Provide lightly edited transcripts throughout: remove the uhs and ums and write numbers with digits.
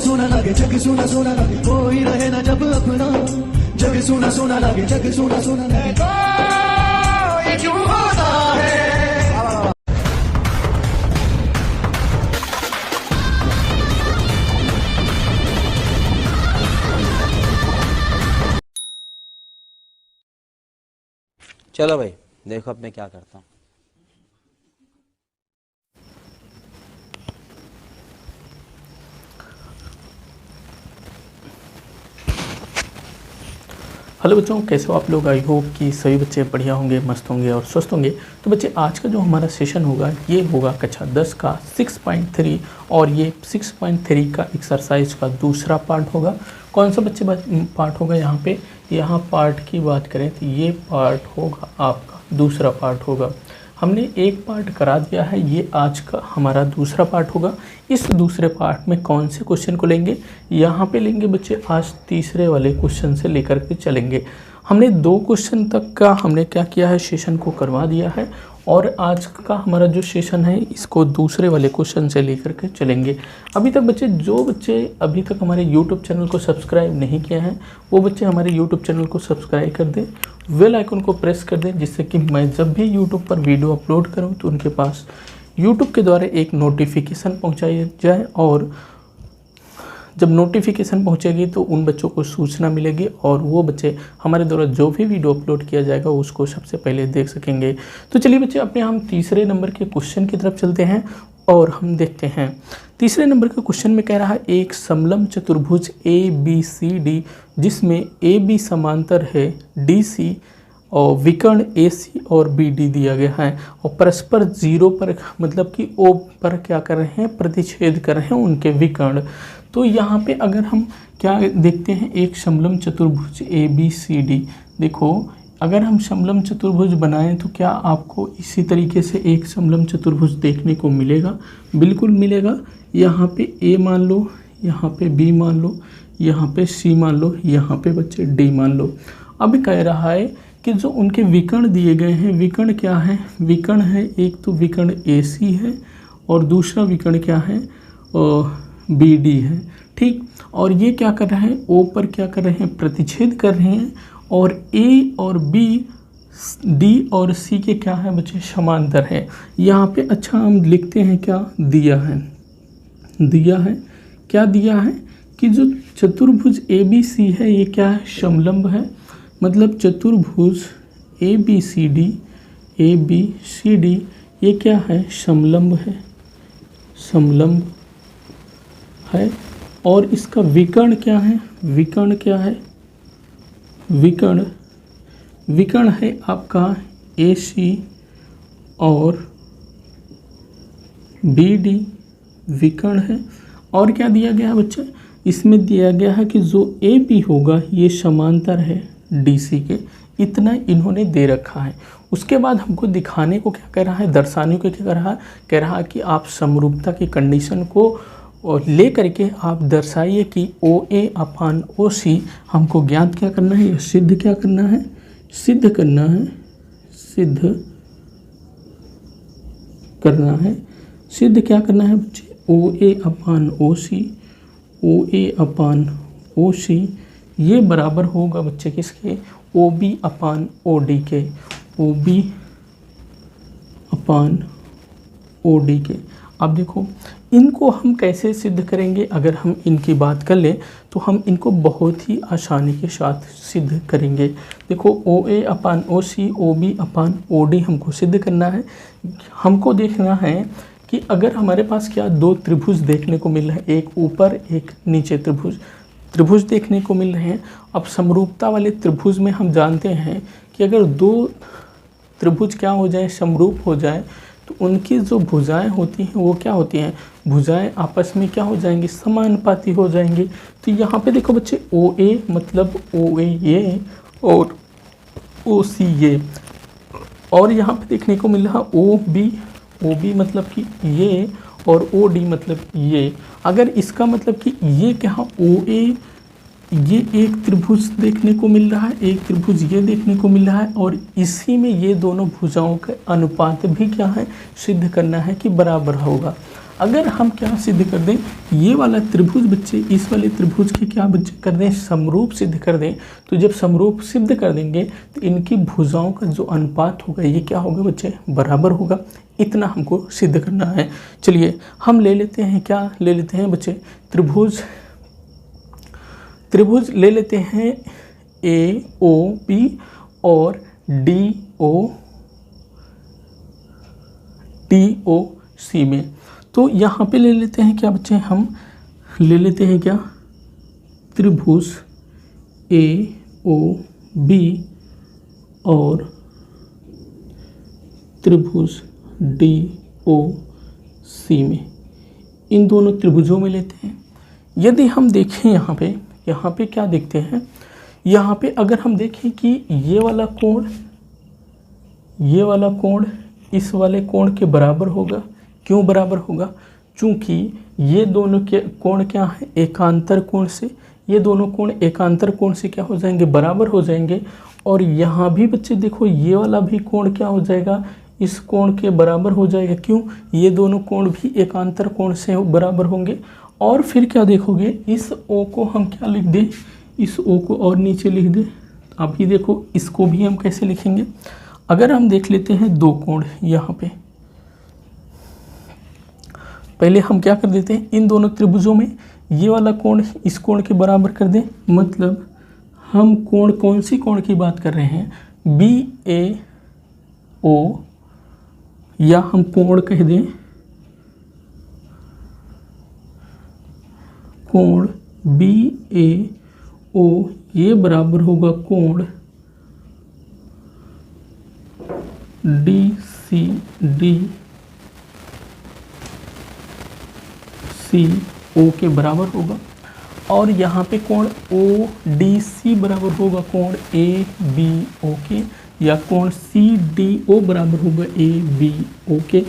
सोना लगे, जग सोना सोना लगे, कोई रहे ना जब अपना। जग सोना सोना लगे, जग सोना सोना लगे, ये क्यों होता है। चलो भाई देखो अब मैं क्या करता हूँ। हेलो बच्चों, कैसे हो आप लोग। आई होप कि सभी बच्चे बढ़िया होंगे, मस्त होंगे और स्वस्थ होंगे। तो बच्चे आज का जो हमारा सेशन होगा ये होगा कक्षा 10 का 6.3 और ये 6.3 का एक्सरसाइज का दूसरा पार्ट होगा। कौन सा बच्चे पार्ट होगा यहाँ पार्ट की बात करें तो ये पार्ट होगा आपका दूसरा पार्ट होगा। हमने एक पार्ट करा दिया है, ये आज का हमारा दूसरा पार्ट होगा। इस दूसरे पार्ट में कौन से क्वेश्चन को लेंगे, यहाँ पे लेंगे बच्चे आज तीसरे वाले क्वेश्चन से लेकर के चलेंगे। हमने 2 क्वेश्चन तक का हमने क्या किया है, सेशन को करवा दिया है और आज का हमारा जो सेशन है इसको दूसरे वाले क्वेश्चन से लेकर के चलेंगे। अभी तक बच्चे जो बच्चे अभी तक हमारे YouTube चैनल को सब्सक्राइब नहीं किया है वो बच्चे हमारे YouTube चैनल को सब्सक्राइब कर दें, बेल आइकन को प्रेस कर दें, जिससे कि मैं जब भी YouTube पर वीडियो अपलोड करूं तो उनके पास YouTube के द्वारा एक नोटिफिकेशन पहुंचाई जाए और जब नोटिफिकेशन पहुंचेगी तो उन बच्चों को सूचना मिलेगी और वो बच्चे हमारे द्वारा जो भी वीडियो अपलोड किया जाएगा उसको सबसे पहले देख सकेंगे। तो चलिए बच्चे अपने हम तीसरे नंबर के क्वेश्चन की तरफ चलते हैं और हम देखते हैं। तीसरे नंबर के क्वेश्चन में कह रहा है एक समलंब चतुर्भुज ABCD जिसमें AB समांतर है DC और विकर्ण AC और BD दिया गया है और परस्पर 0 पर मतलब कि O पर क्या कर रहे हैं, प्रतिच्छेद कर रहे हैं उनके विकर्ण। तो यहाँ पे अगर हम क्या देखते हैं, एक समलंब चतुर्भुज ABCD, देखो अगर हम समलंब चतुर्भुज बनाएं तो क्या आपको इसी तरीके से एक समलंब चतुर्भुज देखने को मिलेगा, बिल्कुल मिलेगा। यहाँ पे A मान लो, यहाँ पे B मान लो, यहाँ पे C मान लो, यहाँ पे बच्चे D मान लो। अब कह रहा है कि जो उनके विकर्ण दिए गए हैं, विकर्ण क्या है, विकर्ण है एक तो विकर्ण AC है और दूसरा विकर्ण क्या है BD है, ठीक। और ये क्या कर रहे हैं, O पर क्या कर रहे हैं, प्रतिच्छेद कर रहे हैं और A और B D और C के क्या है बच्चे, समांतर है। यहाँ पे अच्छा हम लिखते हैं क्या दिया है, क्या दिया है कि जो चतुर्भुज ABC है ये क्या है, समलंब है। मतलब चतुर्भुज ABCD ये क्या है, समलंब है और इसका विकर्ण क्या है, विकर्ण है आपका AC और BD विकर्ण है। और क्या दिया गया है बच्चे, इसमें दिया गया है कि जो AB होगा ये समांतर है DC के, इतना इन्होंने दे रखा है। उसके बाद हमको दिखाने को क्या कह रहा है, दर्शाने को क्या कह रहा है कि आप समरूपता की कंडीशन को और ले करके आप दर्शाइए कि OA/OC हमको ज्ञात क्या करना है, सिद्ध करना है बच्चे, OA/OC ये बराबर होगा बच्चे किसके, OB/OD के। अब देखो इनको हम कैसे सिद्ध करेंगे, अगर हम इनकी बात कर लें तो हम इनको बहुत ही आसानी के साथ सिद्ध करेंगे। देखो OA/OC OB/OD हमको सिद्ध करना है। हमको देखना है कि अगर हमारे पास क्या 2 त्रिभुज देखने को मिल रहे हैं, एक ऊपर एक नीचे त्रिभुज देखने को मिल रहे हैं। अब समरूपता वाले त्रिभुज में हम जानते हैं कि अगर 2 त्रिभुज क्या हो जाए, समरूप हो जाए तो उनकी जो भुजाएं होती हैं वो क्या होती हैं, भुजाएं आपस में क्या हो जाएंगी, समानुपाती हो जाएंगी। तो यहाँ पे देखो बच्चे OA मतलब OA ये और OC ये, और यहाँ पे देखने को मिल रहा OB मतलब कि ये और OD मतलब ये। अगर इसका मतलब कि ये क्या OA ये एक त्रिभुज देखने को मिल रहा है, एक त्रिभुज ये देखने को मिल रहा है और इसी में ये दोनों भुजाओं का अनुपात भी क्या है, सिद्ध करना है कि बराबर होगा। अगर हम क्या सिद्ध कर दें, ये वाला त्रिभुज बच्चे इस वाले त्रिभुज के क्या बच्चे कर दें, समरूप सिद्ध कर दें, तो जब समरूप सिद्ध कर देंगे तो इनकी भुजाओं का जो अनुपात होगा ये क्या होगा बच्चे, बराबर होगा। इतना हमको सिद्ध करना है। चलिए हम ले लेते हैं, क्या ले लेते हैं बच्चे, त्रिभुज ले लेते हैं AOB और DOC में। तो यहाँ पे ले लेते हैं क्या बच्चे, हम ले लेते हैं क्या, त्रिभुज AOB और त्रिभुज DOC में, इन दोनों त्रिभुजों में लेते हैं। यदि हम देखें यहाँ पे क्या देखते हैं, यहाँ पे अगर हम देखें कि ये वाला कोण इस वाले कोण के बराबर होगा। क्यों बराबर होगा, चूँकि ये दोनों के कोण क्या है, एकांतर कोण से, ये दोनों कोण एकांतर कोण से क्या हो जाएंगे, बराबर हो जाएंगे। और यहाँ भी बच्चे देखो ये वाला भी कोण क्या हो जाएगा, इस कोण के बराबर हो जाएगा। क्यों, ये दोनों कोण भी एकांतर कोण से बराबर होंगे। और फिर क्या देखोगे, इस O को हम क्या लिख दें, इस O को और नीचे लिख दें। अभी देखो इसको भी हम कैसे लिखेंगे, अगर हम देख लेते हैं दो कोण यहाँ पे, पहले हम क्या कर देते हैं, इन दोनों त्रिभुजों में ये वाला कोण इस कोण के बराबर कर दें। मतलब हम कोण, कौन सी कोण की बात कर रहे हैं, BAO, या हम कोण कह दें कोण BAO, ये बराबर होगा कोण DCO के बराबर होगा। और यहाँ पे कोण ODC बराबर होगा कोण ABO के, या कोण CDO बराबर होगा ABO के।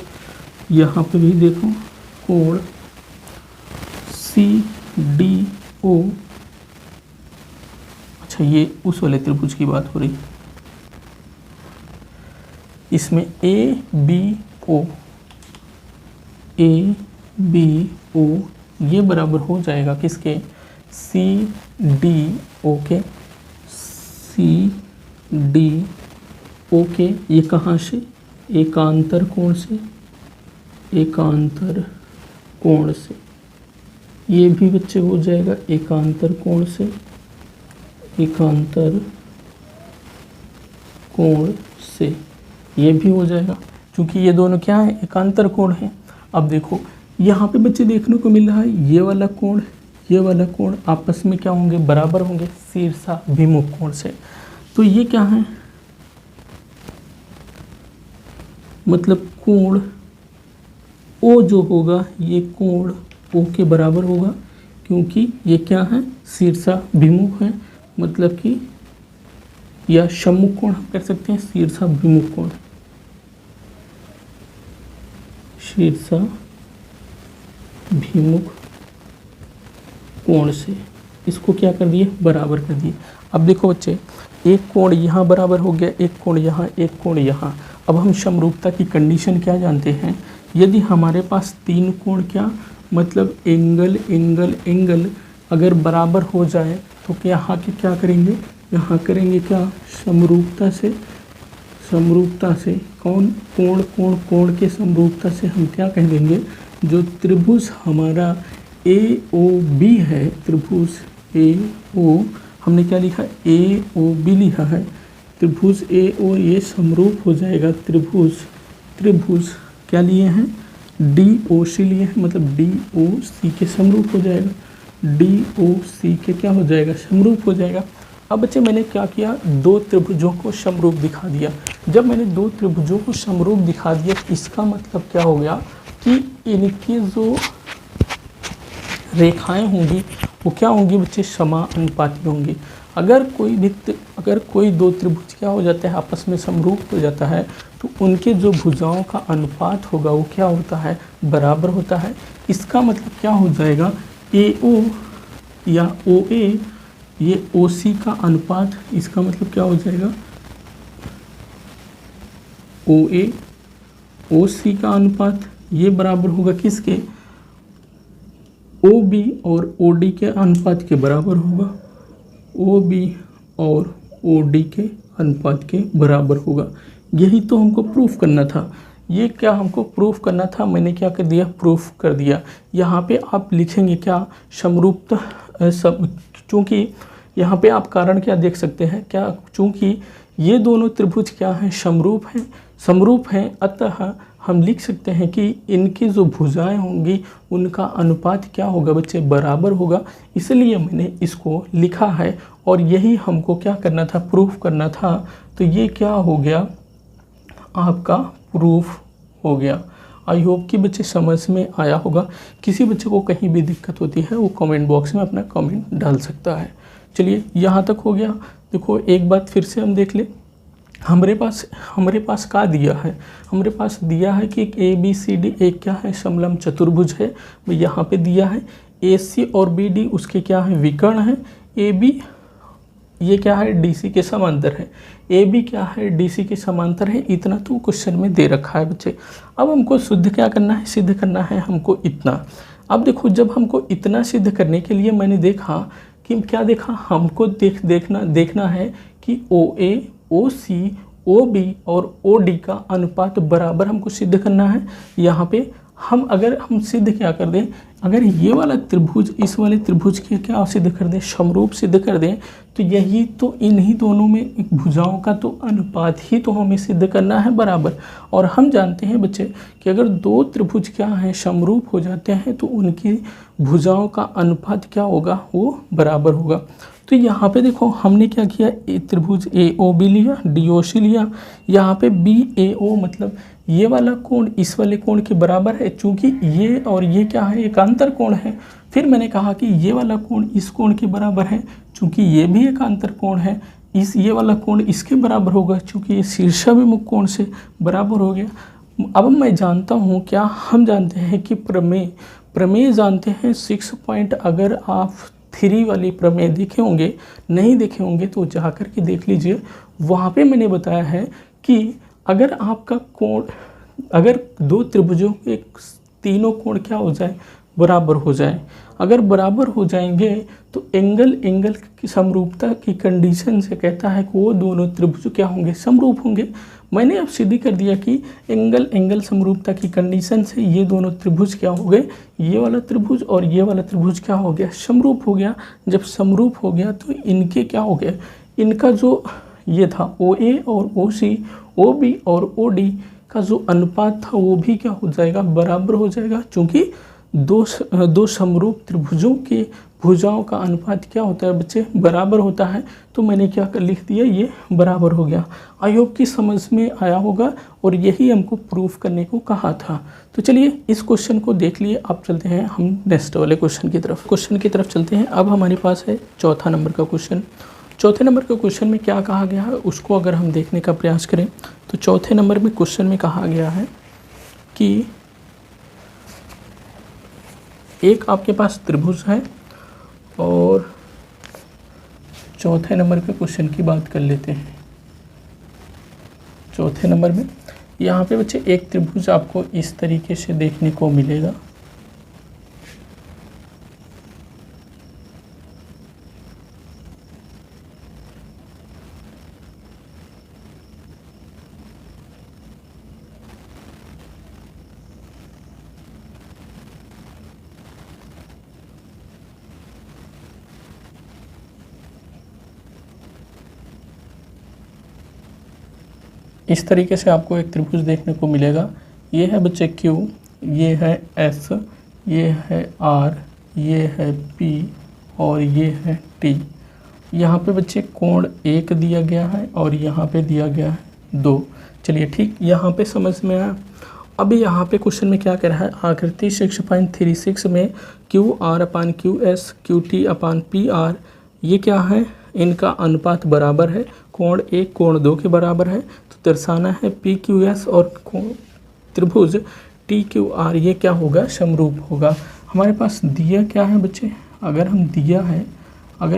यहाँ पे भी देखो कोण CDO, अच्छा ये उस वाले त्रिभुज की बात हो रही, इसमें ABO ये बराबर हो जाएगा किसके, CDO के, CDO के। ये कहाँ से, एकांतर कोण से, एकांतर कोण से। ये भी बच्चे हो जाएगा एकांतर कोण से, एकांतर कोण से ये भी हो जाएगा, क्योंकि ये दोनों क्या है, एकांतर कोण हैं। अब देखो यहाँ पे बच्चे देखने को मिल रहा है ये वाला कोण आपस में क्या होंगे, बराबर होंगे शीर्षाभिमुख कोण से। तो ये क्या है, मतलब कोण O जो होगा ये कोण O के बराबर होगा, क्योंकि ये क्या है, शीर्षाभिमुख है। मतलब कि या सम्मुख कोण हम कर सकते हैं, शीर्षाभिमुख कोण, शीर्षाभिमुख कोण से इसको क्या कर दिए, बराबर कर दिए। अब देखो बच्चे, एक कोण यहाँ बराबर हो गया, एक कोण यहाँ, एक कोण यहाँ। अब हम समरूपता की कंडीशन क्या जानते हैं, यदि हमारे पास तीन कोण क्या, मतलब एंगल एंगल एंगल अगर बराबर हो जाए तो क्या यहाँ के क्या करेंगे, यहाँ करेंगे क्या, समरूपता से, समरूपता से कौन, कोण कोण कोण के समरूपता से हम क्या कह देंगे, जो त्रिभुज हमारा AOB है, त्रिभुज AO हमने क्या लिखा, AOB लिखा है, त्रिभुज AO ये समरूप हो जाएगा त्रिभुज क्या लिए हैं, DOC लिए हैं, मतलब DOC के समरूप हो जाएगा, DOC के क्या हो जाएगा, समरूप हो जाएगा। अब बच्चे मैंने क्या किया, दो त्रिभुजों को समरूप दिखा दिया। जब मैंने दो त्रिभुजों को समरूप दिखा दिया, इसका मतलब क्या हो गया कि इनकी जो रेखाएं होंगी वो क्या होंगी बच्चे, समानुपाती होंगी। अगर कोई दो त्रिभुज क्या हो जाता है, आपस में समरूप हो जाता है, तो उनके जो भुजाओं का अनुपात होगा वो क्या होता है, बराबर होता है। इसका मतलब क्या हो जाएगा, AO या OA ये OC का अनुपात, इसका मतलब क्या हो जाएगा, OA OC का अनुपात ये बराबर होगा किसके, ओ बी और ओ डी के अनुपात के बराबर होगा, ओ बी और ओ डी के अनुपात के बराबर होगा। यही तो हमको प्रूफ करना था। ये क्या हमको प्रूफ करना था, मैंने क्या कर दिया, प्रूफ कर दिया। यहाँ पे आप लिखेंगे क्या, समरूपता चूँकि यहाँ पे आप कारण क्या देख सकते हैं, क्या चूँकि ये दोनों त्रिभुज क्या हैं, समरूप हैं, अतः हम लिख सकते हैं कि इनकी जो भुजाएं होंगी उनका अनुपात क्या होगा बच्चे, बराबर होगा। इसलिए मैंने इसको लिखा है और यही हमको क्या करना था, प्रूफ करना था। तो ये क्या हो गया, आपका प्रूफ हो गया। आई होप कि बच्चे समझ में आया होगा। किसी बच्चे को कहीं भी दिक्कत होती है वो कमेंट बॉक्स में अपना कमेंट डाल सकता है। चलिए यहाँ तक हो गया। देखो एक बात फिर से हम देख ले, हमारे पास क्या दिया है, हमारे पास दिया है कि एक ए बी सी डी एक क्या है, समलंब चतुर्भुज है। यहाँ पे दिया है ए सी और बी डी उसके क्या है, विकर्ण है। ए बी ये क्या है, डी सी के समांतर है। ए बी क्या है, डी सी के समांतर है। इतना तो क्वेश्चन में दे रखा है बच्चे। अब हमको सिद्ध क्या करना है, सिद्ध करना है हमको इतना। अब देखो जब हमको इतना सिद्ध करने के लिए मैंने देखा कि क्या देखा, हमको देखना है कि ओ ए, ओ सी, ओ बी और ओ डी का अनुपात बराबर हमको सिद्ध करना है। यहाँ पे अगर हम सिद्ध क्या कर दें, अगर ये वाला त्रिभुज इस वाले त्रिभुज के क्या सिद्ध कर दें, समरूप सिद्ध कर दें, तो यही तो इन्हीं दोनों में भुजाओं का तो अनुपात ही तो हमें सिद्ध करना है बराबर। और हम जानते हैं बच्चे कि अगर दो त्रिभुज क्या हैं, समरूप हो जाते हैं तो उनकी भुजाओं का अनुपात क्या होगा, वो बराबर होगा। तो यहाँ पे देखो हमने क्या किया, त्रिभुज ए ओ बी लिया, डी ओ सी लिया। यहाँ पे बी ए ओ मतलब ये वाला कोण इस वाले कोण के बराबर है, चूँकि ये और ये क्या है, एकांतर कोण है। फिर मैंने कहा कि ये वाला कोण इस कोण के बराबर है, चूँकि ये भी एकांतर कोण है। ये वाला कोण इसके बराबर होगा, चूँकि ये शीर्षाभिमुख कोण से बराबर हो गया। अब मैं जानता हूँ क्या, हम जानते हैं कि प्रमेय जानते हैं 6 पॉइंट। अगर आप 3 वाली प्रमेय देखे होंगे, नहीं देखे होंगे तो जा कर के देख लीजिए। वहाँ पे मैंने बताया है कि अगर आपका कोण, अगर दो त्रिभुजों के तीनों कोण क्या हो जाए, बराबर हो जाए। अगर बराबर हो जाएंगे तो एंगल की समरूपता की कंडीशन से कहता है कि वो दोनों त्रिभुज क्या होंगे, समरूप होंगे। मैंने अब सिद्ध कर दिया कि एंगल समरूपता की कंडीशन से ये दोनों त्रिभुज क्या हो गए, ये वाला त्रिभुज और ये वाला त्रिभुज क्या हो गया, समरूप हो गया। जब समरूप हो गया तो इनके क्या हो गया, इनका जो ये था ओ ए और ओ सी, ओ बी और ओ डी का जो अनुपात था वो भी क्या हो जाएगा, बराबर हो जाएगा। क्योंकि दो समरूप त्रिभुजों के भुजाओं का अनुपात क्या होता है बच्चे, बराबर होता है। तो मैंने क्या कर लिख दिया, ये बराबर हो गया। आई होप की समझ में आया होगा और यही हमको प्रूफ करने को कहा था। तो चलिए इस क्वेश्चन को देख लिए। अब चलते हैं हम नेक्स्ट वाले क्वेश्चन की तरफ चलते हैं। अब हमारे पास है चौथा नंबर का क्वेश्चन। चौथे नंबर के क्वेश्चन में क्या कहा गया है उसको अगर हम देखने का प्रयास करें तो चौथे नंबर में क्वेश्चन में कहा गया है कि एक आपके पास त्रिभुज है और चौथे नंबर के क्वेश्चन की बात कर लेते हैं। चौथे नंबर में यहाँ पे बच्चे एक त्रिभुज आपको इस तरीके से देखने को मिलेगा। इस तरीके से आपको एक त्रिभुज देखने को मिलेगा। ये है बच्चे Q, ये है S, ये है R, ये है P और ये है T। यहाँ पे बच्चे कोण 1 दिया गया है और यहाँ पे दिया गया है 2। चलिए ठीक, यहाँ पे समझ में आया। अभी यहाँ पे क्वेश्चन में क्या कह रहा है, आकृति 6.36 में QR/QS QT/PR ये क्या है, इनका अनुपात बराबर है। कोण 1 कोण 2 के बराबर है। तो दर्शाना है PQS और त्रिभुज TQR ये क्या होगा, समरूप होगा। हमारे पास दिया क्या है बच्चे, अगर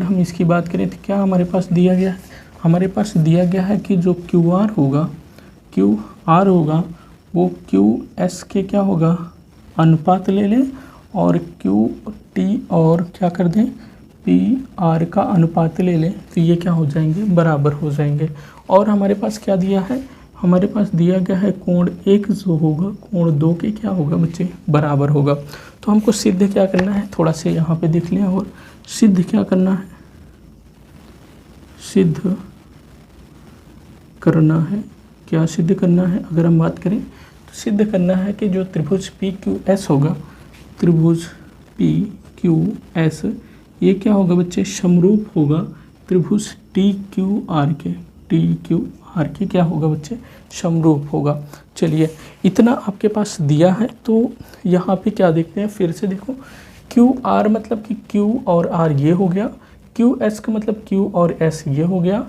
हम इसकी बात करें तो क्या हमारे पास दिया गया है, हमारे पास दिया गया है कि जो QR होगा वो QS के क्या होगा, अनुपात ले लें और क्यू टी और क्या कर दें पी आर का अनुपात ले लें तो ये क्या हो जाएंगे, बराबर हो जाएंगे। और हमारे पास क्या दिया है, हमारे पास दिया गया है कोण 1 जो होगा कोण 2 के क्या होगा बच्चे, बराबर होगा। तो हमको सिद्ध क्या करना है, थोड़ा से यहाँ पे देख लें, और सिद्ध क्या करना है, सिद्ध करना है, क्या सिद्ध करना है, अगर हम बात करें तो सिद्ध करना है कि जो त्रिभुज पी क्यू एस होगा, त्रिभुज पी क्यू एस ये क्या होगा बच्चे, समरूप होगा त्रिभुज टी क्यू आर के, टी क्यू आर के क्या होगा बच्चे, समरूप होगा। चलिए इतना आपके पास दिया है, तो यहाँ पे क्या देखते हैं, फिर से देखो क्यू आर मतलब कि क्यू और आर ये हो गया, क्यू एस का मतलब क्यू और एस ये हो गया,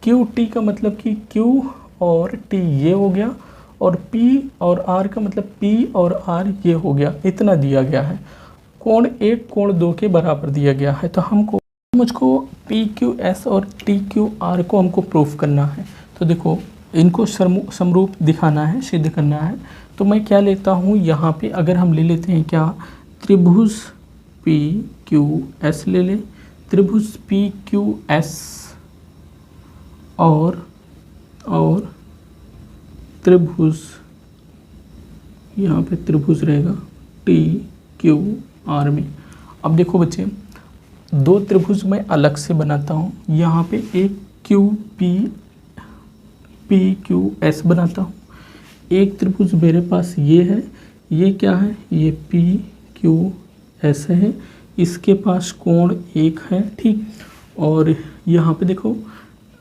क्यू टी का मतलब कि क्यू और टी ये हो गया, और पी और आर का मतलब पी और आर ये हो गया। इतना दिया गया है, कोण 1 कोण 2 के बराबर दिया गया है। तो मुझको पी क्यू एस और टी क्यू आर को हमको प्रूफ करना है। तो देखो इनको समरूप दिखाना है, सिद्ध करना है। तो मैं क्या लेता हूँ यहाँ पे, अगर हम ले लेते हैं क्या, त्रिभुज पी क्यू एस ले लें, त्रिभुज पी क्यू एस और त्रिभुज, यहाँ पे त्रिभुज रहेगा टी क्यू आर में। अब देखो बच्चे, दो त्रिभुज मैं अलग से बनाता हूँ, यहाँ पे एक क्यू पी क्यू एस बनाता हूँ, एक त्रिभुज मेरे पास ये है, ये क्या है, ये पी क्यू एस है, इसके पास कोण 1 है, ठीक। और यहाँ पे देखो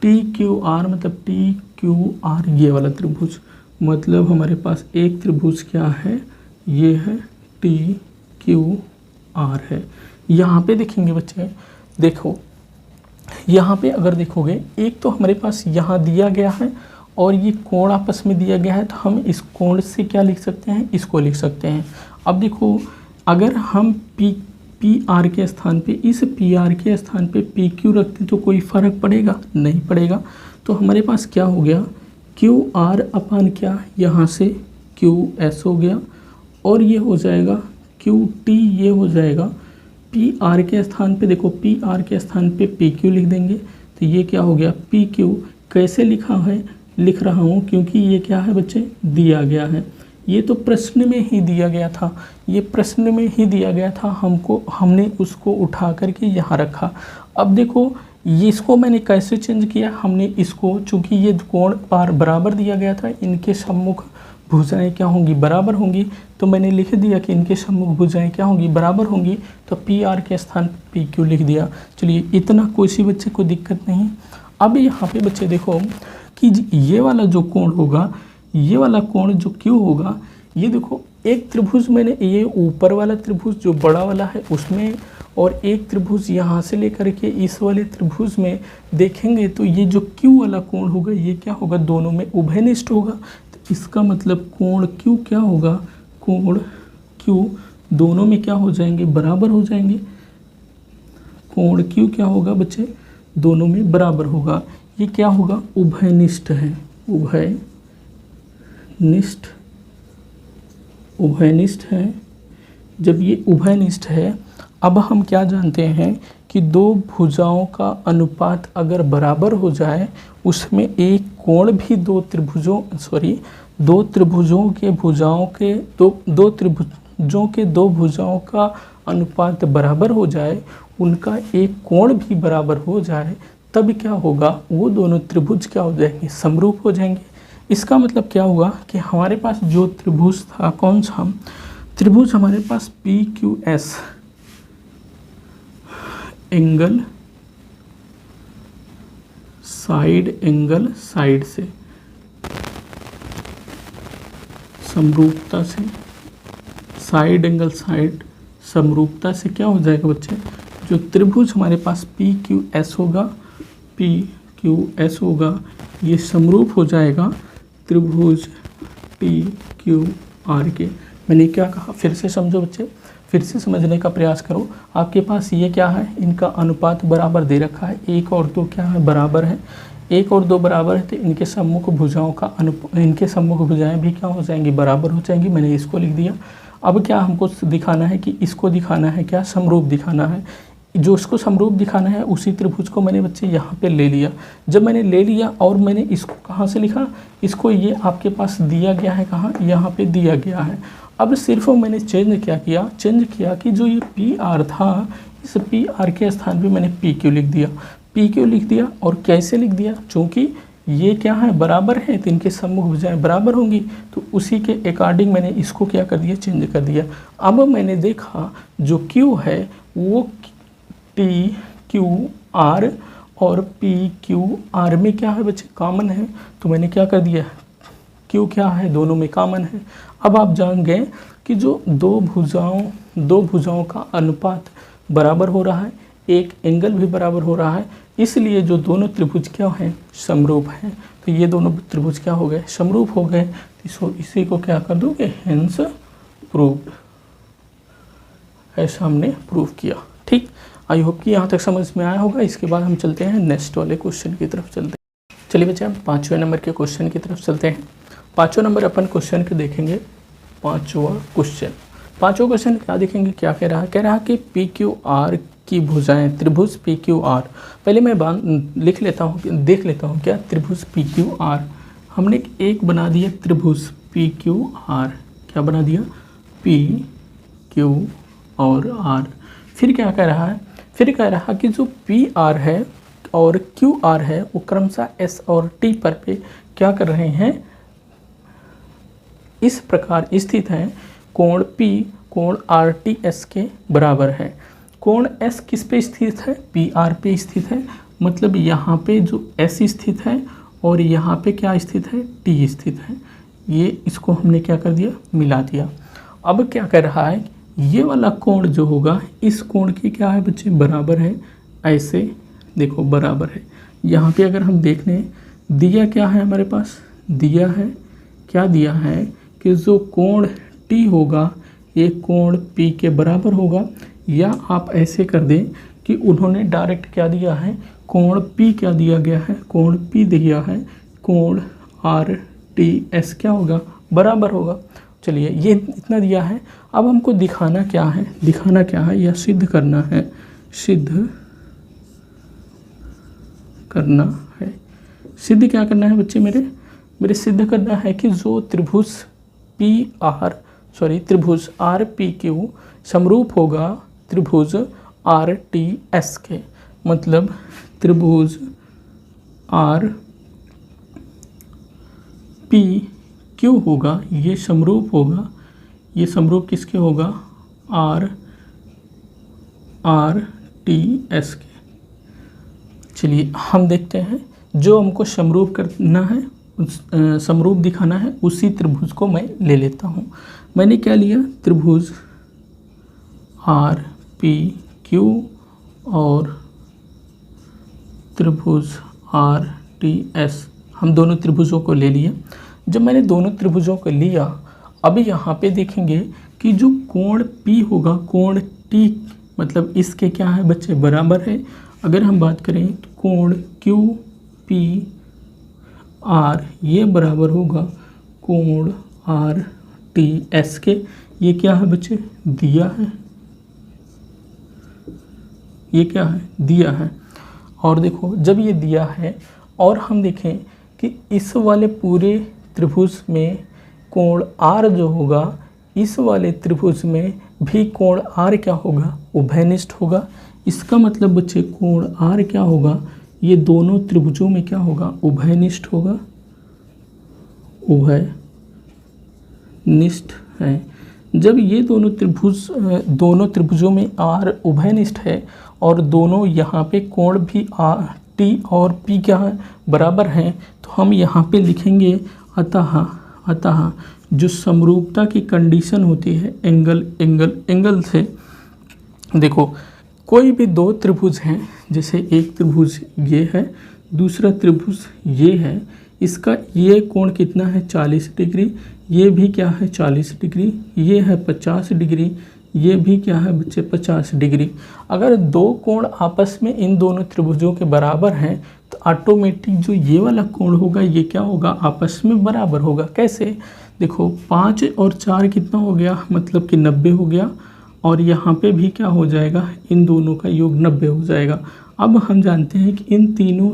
टी क्यू आर मतलब टी क्यू आर ये वाला त्रिभुज, मतलब हमारे पास एक त्रिभुज क्या है, ये है टी क्यू आर है। यहाँ पे देखेंगे बच्चे, देखो यहाँ पे अगर देखोगे, एक तो हमारे पास यहाँ दिया गया है और ये कोण आपस में दिया गया है, तो हम इस कोण से क्या लिख सकते हैं, इसको लिख सकते हैं। अब देखो अगर हम पी आर के स्थान पे, इस पी आर के स्थान पे पी क्यू रखते तो कोई फ़र्क पड़ेगा, नहीं पड़ेगा। तो हमारे पास क्या हो गया, क्यू आर अपान क्या, यहाँ से क्यू एस हो गया, और ये हो जाएगा क्यू टी, ये हो जाएगा पी आर के स्थान पे, देखो पी आर के स्थान पे पी क्यू लिख देंगे, तो ये क्या हो गया पी क्यू। कैसे लिखा है, लिख रहा हूँ क्योंकि ये क्या है बच्चे, दिया गया है, ये तो प्रश्न में ही दिया गया था, ये प्रश्न में ही दिया गया था, हमने उसको उठा करके यहाँ रखा। अब देखो ये इसको मैंने कैसे चेंज किया, हमने इसको, चूँकि ये कोण बराबर दिया गया था, इनके सम्मुख भुजाएं क्या होंगी, बराबर होंगी, तो मैंने लिख दिया कि इनके सम्मुख भुजाएं क्या होंगी, बराबर होंगी, तो पी आर के स्थान पी क्यू लिख दिया। चलिए इतना कोई सी बच्चे को दिक्कत नहीं। अब यहाँ पे बच्चे देखो कि ये वाला जो कोण होगा, ये वाला कोण जो क्यू होगा, ये देखो एक त्रिभुज मैंने ये ऊपर वाला त्रिभुज जो बड़ा वाला है उसमें, और एक त्रिभुज यहाँ से लेकर के इस वाले त्रिभुज में देखेंगे तो ये जो क्यू वाला कोण होगा ये क्या होगा, दोनों में उभयनिष्ठ होगा। तो इसका मतलब कोण क्यू क्या होगा, कोण क्यू दोनों में क्या हो जाएंगे, बराबर हो जाएंगे। कोण क्यू क्या होगा बच्चे, दोनों में बराबर होगा। ये क्या होगा, उभयनिष्ठ है, उभयनिष्ठ है। जब ये उभयनिष्ठ है, अब हम क्या जानते हैं कि दो भुजाओं का अनुपात अगर बराबर हो जाए, उसमें एक कोण भी दो त्रिभुजों के भुजाओं के दो त्रिभुजों के दो भुजाओं का अनुपात बराबर हो जाए, उनका एक कोण भी बराबर हो जाए, तब क्या होगा, वो दोनों त्रिभुज क्या हो जाएंगे, समरूप हो जाएंगे। इसका मतलब क्या हुआ कि हमारे पास जो त्रिभुज था, कौन सा त्रिभुज, हमारे पास P Q S angle side से समरूपता से, साइड एंगल साइड समरूपता से क्या हो जाएगा बच्चे, जो त्रिभुज हमारे पास पी क्यू एस होगा, ये समरूप हो जाएगा त्रिभुज टी क्यू आर के। मैंने क्या कहा, फिर से समझो बच्चे, फिर से समझने का प्रयास करो। आपके पास ये क्या है, इनका अनुपात बराबर दे रखा है, 1 और 2 क्या है, बराबर है। 1 और 2 बराबर है तो इनके सम्मुख भुजाओं का इनके सम्मुख भुजाएं भी क्या हो जाएंगी, बराबर हो जाएंगी। मैंने इसको लिख दिया। अब क्या हमको दिखाना है कि इसको दिखाना है क्या, समरूप दिखाना है। जो इसको समरूप दिखाना है उसी त्रिभुज को मैंने बच्चे यहाँ पे ले लिया। जब मैंने ले लिया और मैंने इसको कहाँ से लिखा, इसको ये आपके पास दिया गया है, कहाँ, यहाँ पे दिया गया है। अब सिर्फ मैंने चेंज किया कि जो ये पी आर था, इस पी आर के स्थान पे मैंने पी क्यू लिख दिया। और कैसे लिख दिया, चूँकि ये क्या है, बराबर है, तो इनके सम्मुख भुजाएं बराबर होंगी, तो उसी के अकॉर्डिंग मैंने इसको क्या कर दिया, चेंज कर दिया। अब मैंने देखा जो क्यू है वो टी क्यू आर और पी क्यू आर में क्या है बच्चे, कॉमन है, तो मैंने क्या कर दिया, क्यू क्या है, दोनों में कॉमन है। अब आप जान गए कि जो दो भुजाओं का अनुपात बराबर हो रहा है, एक एंगल भी बराबर हो रहा है, इसलिए जो दोनों त्रिभुज क्या हैं, समरूप हैं। तो ये दोनों त्रिभुज क्या हो गए, समरूप हो गए। इसी को क्या कर दोगे, हेंस प्रूव्ड, ऐसा हमने प्रूव किया। ठीक, आई होप कि यहाँ तक समझ में आया होगा। इसके बाद हम चलते हैं नेक्स्ट वाले क्वेश्चन की तरफ चलते हैं। चलिए बच्चे, हम 5वें नंबर के क्वेश्चन की तरफ चलते हैं। 5वां नंबर अपन क्वेश्चन के देखेंगे। 5वां क्वेश्चन क्या देखेंगे, क्या कह रहा है, कह रहा है कि पी क्यू आर की भुजाएं, त्रिभुज पी क्यू आर, पहले मैं लिख लेता हूँ, देख लेता हूँ क्या, त्रिभुज पी क्यू आर हमने एक बना दिया, त्रिभुज पी क्यू आर, क्या बना दिया, पी क्यू और आर। फिर क्या कह रहा है, फिर कह रहा कि जो पी आर है और क्यू आर है वो क्रमशः एस और टी पर पे क्या कर रहे हैं, इस प्रकार स्थित हैं, कोण P कोण RTS के बराबर है। कोण S किस पे स्थित है, PR पे स्थित है, मतलब यहाँ पे जो S स्थित है और यहाँ पे क्या स्थित है, T स्थित है। ये इसको हमने क्या कर दिया, मिला दिया। अब क्या कर रहा है, ये वाला कोण जो होगा इस कोण की क्या है बच्चे, बराबर है, ऐसे देखो बराबर है। यहाँ पे अगर हम देख लें, दिया क्या है हमारे पास, दिया है, क्या दिया है कि जो कोण T होगा ये कोण P के बराबर होगा, या आप ऐसे कर दें कि उन्होंने डायरेक्ट क्या दिया है, कोण P क्या दिया गया है, कोण P दिया है, कोण RTS क्या होगा, बराबर होगा। चलिए ये इतना दिया है। अब हमको दिखाना क्या है, या सिद्ध करना है, सिद्ध क्या करना है बच्चे मेरे सिद्ध करना है कि जो त्रिभुज त्रिभुज आर पी क्यू समरूप होगा त्रिभुज आर टी एस के, मतलब त्रिभुज आर पी क्यू होगा, ये समरूप होगा, ये समरूप किसके होगा, आर टी एस के। चलिए हम देखते हैं, जो हमको समरूप करना है, समरूप दिखाना है, उसी त्रिभुज को मैं ले लेता हूँ। मैंने क्या लिया, त्रिभुज आर पी क्यू और त्रिभुज आर टी एस, हम दोनों त्रिभुजों को ले लिया। जब मैंने दोनों त्रिभुजों को लिया, अभी यहाँ पे देखेंगे कि जो कोण P होगा, कोण T मतलब इसके क्या है बच्चे, बराबर है। अगर हम बात करें तो कोण क्यू पी आर ये बराबर होगा कोण आर टी एस के। ये क्या है बच्चे, दिया है, ये क्या है, दिया है। और देखो जब ये दिया है और हम देखें कि इस वाले पूरे त्रिभुज में कोण R जो होगा, इस वाले त्रिभुज में भी कोण R क्या होगा, उभयनिष्ठ होगा। इसका मतलब बच्चे कोण R क्या होगा, ये दोनों त्रिभुजों में क्या होगा, उभयनिष्ठ होगा, उभयनिष्ठ है। जब ये दोनों त्रिभुजों में R उभयनिष्ठ है और दोनों यहाँ पे कोण भी T और P क्या है, बराबर हैं, तो हम यहाँ पे लिखेंगे अतः जो समरूपता की कंडीशन होती है एंगल से, देखो कोई भी दो त्रिभुज हैं, जैसे एक त्रिभुज ये है, दूसरा त्रिभुज ये है, इसका ये कोण कितना है 40 डिग्री, ये भी क्या है 40 डिग्री, ये है 50 डिग्री, ये भी क्या है बच्चे 50 डिग्री। अगर दो कोण आपस में इन दोनों त्रिभुजों के बराबर हैं तो ऑटोमेटिक जो ये वाला कोण होगा ये क्या होगा, आपस में बराबर होगा। कैसे, देखो 5 और 4 कितना हो गया, मतलब कि 90 हो गया, और यहाँ पे भी क्या हो जाएगा, इन दोनों का योग 90 हो जाएगा। अब हम जानते हैं कि इन तीनों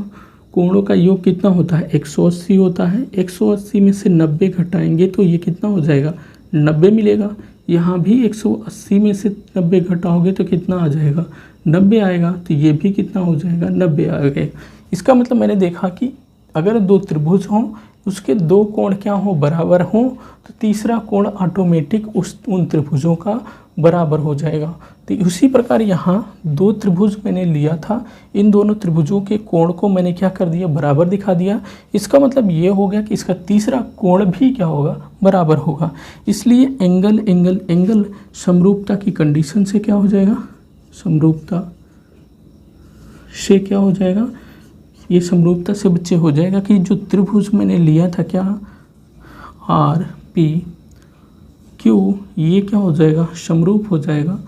कोणों का योग कितना होता है, 180 होता है। 180 में से 90 घटाएंगे तो ये कितना हो जाएगा, 90 मिलेगा। यहाँ भी 180 में से 90 घटाओगे तो कितना आ जाएगा, 90 आएगा। तो ये भी कितना हो जाएगा, 90 आ गए। इसका मतलब मैंने देखा कि अगर दो त्रिभुज हों, उसके दो कोण क्या हो, बराबर हों, तो तीसरा कोण ऑटोमेटिक उन त्रिभुजों का बराबर हो जाएगा। तो उसी प्रकार यहाँ दो त्रिभुज मैंने लिया था, इन दोनों त्रिभुजों के कोण को मैंने क्या कर दिया, बराबर दिखा दिया। इसका मतलब ये हो गया कि इसका तीसरा कोण भी क्या होगा, बराबर होगा। इसलिए एंगल एंगल एंगल समरूपता की कंडीशन से क्या हो जाएगा, समरूपता से क्या हो जाएगा, ये समरूपता से बच्चे हो जाएगा कि जो त्रिभुज मैंने लिया था क्या, आर पी क्यू, ये क्या हो जाएगा, समरूप हो जाएगा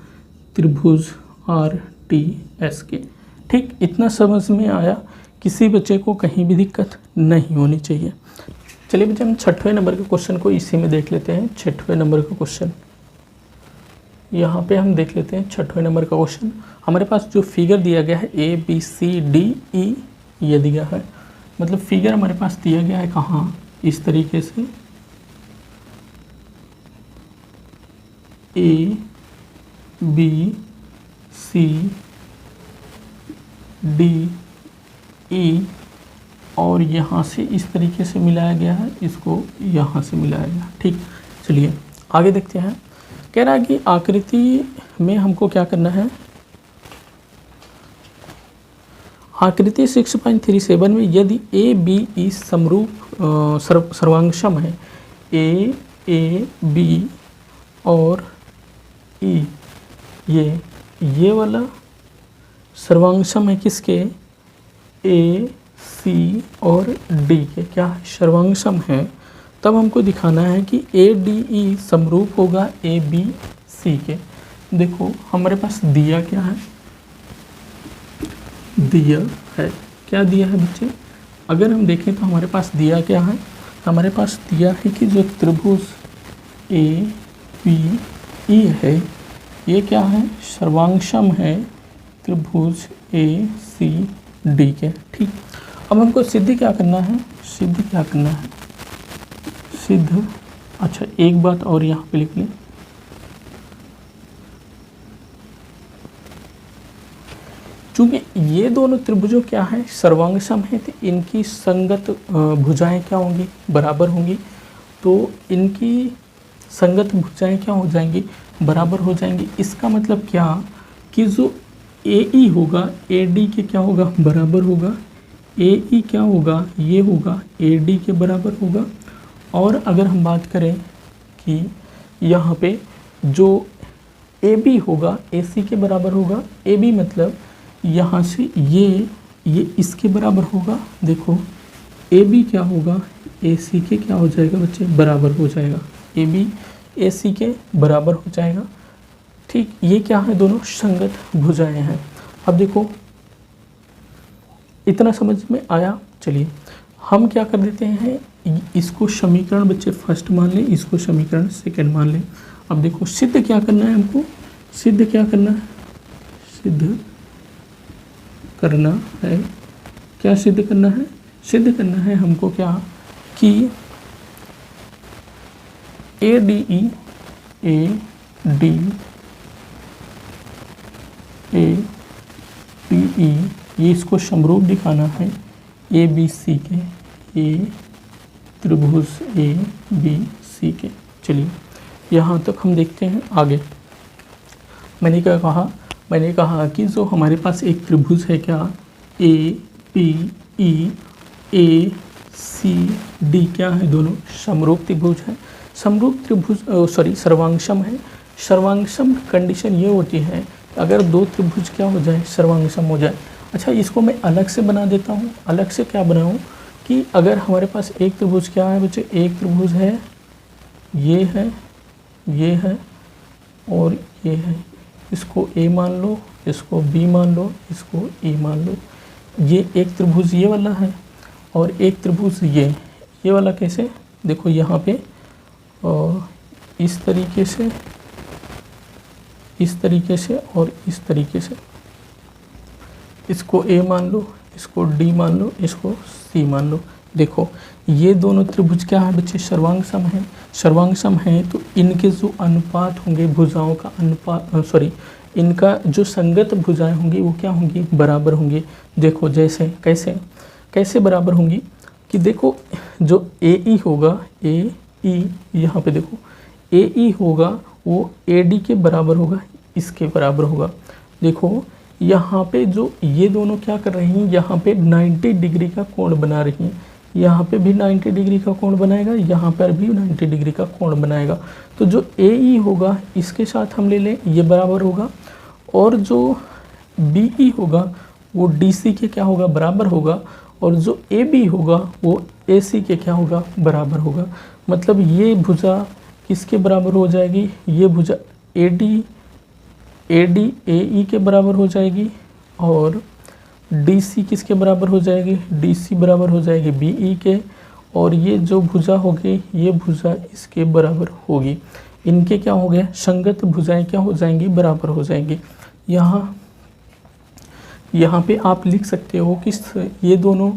त्रिभुज आर टी एस के। ठीक, इतना समझ में आया, किसी बच्चे को कहीं भी दिक्कत नहीं होनी चाहिए। चलिए बच्चे हम 6वें नंबर के क्वेश्चन को इसी में देख लेते हैं। 6वें नंबर का क्वेश्चन यहाँ पे हम देख लेते हैं। 6वें नंबर का क्वेश्चन हमारे पास जो फिगर दिया गया है ABCDE ये दिया है, मतलब फिगर हमारे पास दिया गया है कहाँ, इस तरीके से A B C D E और यहाँ से इस तरीके से मिलाया गया है, इसको यहाँ से मिलाया गया। ठीक, चलिए आगे देखते हैं। कह रहा है कि आकृति में हमको क्या करना है, आकृति 6.37 में यदि ए बी ई समरूप सर्वांगसम है, ए बी और ई ये वाला सर्वांगसम है किसके, ए सी और डी के, क्या सर्वांगसम है, तब हमको दिखाना है कि ए डी ई समरूप होगा ए बी सी के। देखो हमारे पास दिया क्या है, दिया है, क्या दिया है बच्चे, अगर हम देखें तो हमारे पास दिया क्या है, हमारे पास दिया है कि जो त्रिभुज ए बी ई है ये क्या है, सर्वांगसम है त्रिभुज ए सी डी के। ठीक, अब हमको सिद्ध क्या करना है, सिद्ध क्या करना है, सिद्ध, अच्छा एक बात और यहाँ पे लिख लें, चूँकि ये दोनों त्रिभुजों क्या है, सर्वांगसम है, तो इनकी संगत भुजाएं क्या होंगी, बराबर होंगी। तो इनकी संगत भुजाएं क्या हो जाएंगी, बराबर हो जाएंगी। इसका मतलब क्या कि जो ए ई होगा ए डी के क्या होगा, बराबर होगा। ए ई क्या होगा, ये होगा ए डी के बराबर होगा। और अगर हम बात करें कि यहाँ पे जो ए बी होगा ए सी के बराबर होगा। ए बी मतलब यहाँ से ये इसके बराबर होगा। देखो ए बी क्या होगा, ए सी के क्या हो जाएगा बच्चे, बराबर हो जाएगा। ए बी ए सी के बराबर हो जाएगा। ठीक, ये क्या है, दोनों संगत भुजाएं हैं। अब देखो इतना समझ में आया। चलिए हम क्या कर देते हैं, इसको समीकरण बच्चे फर्स्ट मान लें, इसको समीकरण सेकंड मान लें। अब देखो सिद्ध क्या करना है हमको, सिद्ध क्या करना है, सिद्ध करना है, क्या सिद्ध करना है, सिद्ध करना है हमको क्या कि ए डी ई ये इसको समरूप दिखाना है ए बी सी के, ए त्रिभुज ए बी सी के। चलिए यहाँ तक हम देखते हैं आगे। मैंने क्या कहा, मैंने कहा कि जो हमारे पास एक त्रिभुज है क्या, A P E A C D क्या है, दोनों समरूप त्रिभुज है। समरूप त्रिभुज सर्वांगसम है। सर्वांगसम कंडीशन ये होती है अगर दो त्रिभुज क्या हो जाए, सर्वांगसम हो जाए। अच्छा इसको मैं अलग से बना देता हूँ। अलग से क्या बनाऊँ कि अगर हमारे पास एक त्रिभुज क्या है बच्चे, एक त्रिभुज है, ये है और ये है। इसको ए मान लो, इसको बी मान लो, इसको ई मान लो। ये एक त्रिभुज ये वाला है और एक त्रिभुज ये वाला कैसे, देखो यहाँ पे इस तरीके से, इस तरीके से और इस तरीके से, इसको ए मान लो, इसको डी मान लो, इसको सी मान लो। देखो ये दोनों त्रिभुज क्या है बच्चे, सर्वांग सम है। सर्वांग सम है तो इनके जो अनुपात होंगे भुजाओं का अनुपात, इनका जो संगत भुजाएं होंगी वो क्या होंगी, बराबर होंगी। देखो जैसे कैसे कैसे बराबर होंगी कि देखो जो ए ई होगा, ए ई यहाँ पे देखो ए ई होगा वो ए डी के बराबर होगा, इसके बराबर होगा। देखो यहाँ पे जो ये दोनों क्या कर रही हैं, यहाँ पे 90 डिग्री का कोण बना रही हैं, यहाँ पे भी 90 डिग्री का कोण बनाएगा, यहाँ पर भी 90 डिग्री का कोण बनाएगा। तो जो ए ई होगा इसके साथ हम ले लें ये बराबर होगा, और जो बी ई होगा वो डी सी के क्या होगा, बराबर होगा, और जो ए बी होगा वो ए सी के क्या होगा, बराबर होगा। मतलब ये भुजा किसके बराबर हो जाएगी, ये भुजा ए डी ए ई के बराबर हो जाएगी, और डी सी किसके बराबर हो जाएगी, डी सी बराबर हो जाएगी बी ई के, और ये जो भुजा होगी ये भुजा इसके बराबर होगी। इनके क्या हो गया, संगत भुजाएं क्या हो जाएंगी, बराबर हो जाएंगी। यहाँ पे आप लिख सकते हो कि ये दोनों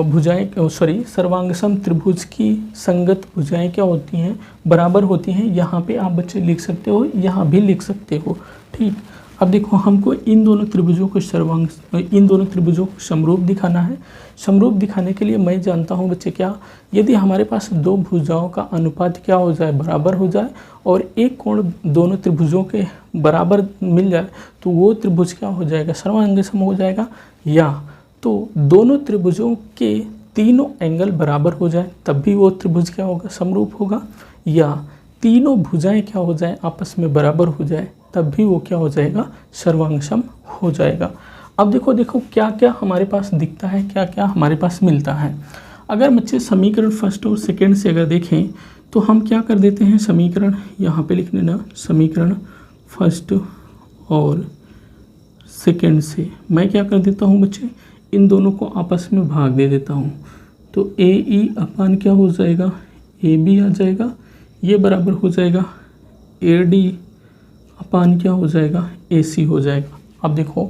भुजाएं सर्वांगसम त्रिभुज की संगत भुजाएं क्या होती हैं, बराबर होती हैं। यहाँ पे आप बच्चे लिख सकते हो, यहाँ भी लिख सकते हो, ठीक। अब देखो हमको इन दोनों त्रिभुजों को समरूप दिखाना है। समरूप दिखाने के लिए मैं जानता हूँ बच्चे क्या, यदि हमारे पास दो भुजाओं का अनुपात क्या हो जाए, बराबर हो जाए, और एक कोण दोनों त्रिभुजों के बराबर मिल जाए तो वो त्रिभुज क्या हो जाएगा, सर्वांगसम हो जाएगा। या तो दोनों त्रिभुजों के तीनों एंगल बराबर हो जाए तब भी वो त्रिभुज क्या होगा, समरूप होगा। या तीनों भुजाएं क्या हो जाए, आपस में बराबर हो जाए तब भी वो क्या हो जाएगा, सर्वांगसम हो जाएगा। अब देखो क्या क्या हमारे पास दिखता है, क्या क्या हमारे पास मिलता है। अगर बच्चे समीकरण फर्स्ट और सेकंड से अगर देखें तो हम क्या कर देते हैं, समीकरण यहाँ पे लिख लेना, समीकरण फर्स्ट और सेकंड से मैं क्या कर देता हूँ बच्चे, इन दोनों को आपस में भाग दे देता हूँ। तो ए ई अपान क्या हो जाएगा, ए बी आ जाएगा, ये बराबर हो जाएगा ए डी अपान क्या हो जाएगा, ए सी हो जाएगा। अब देखो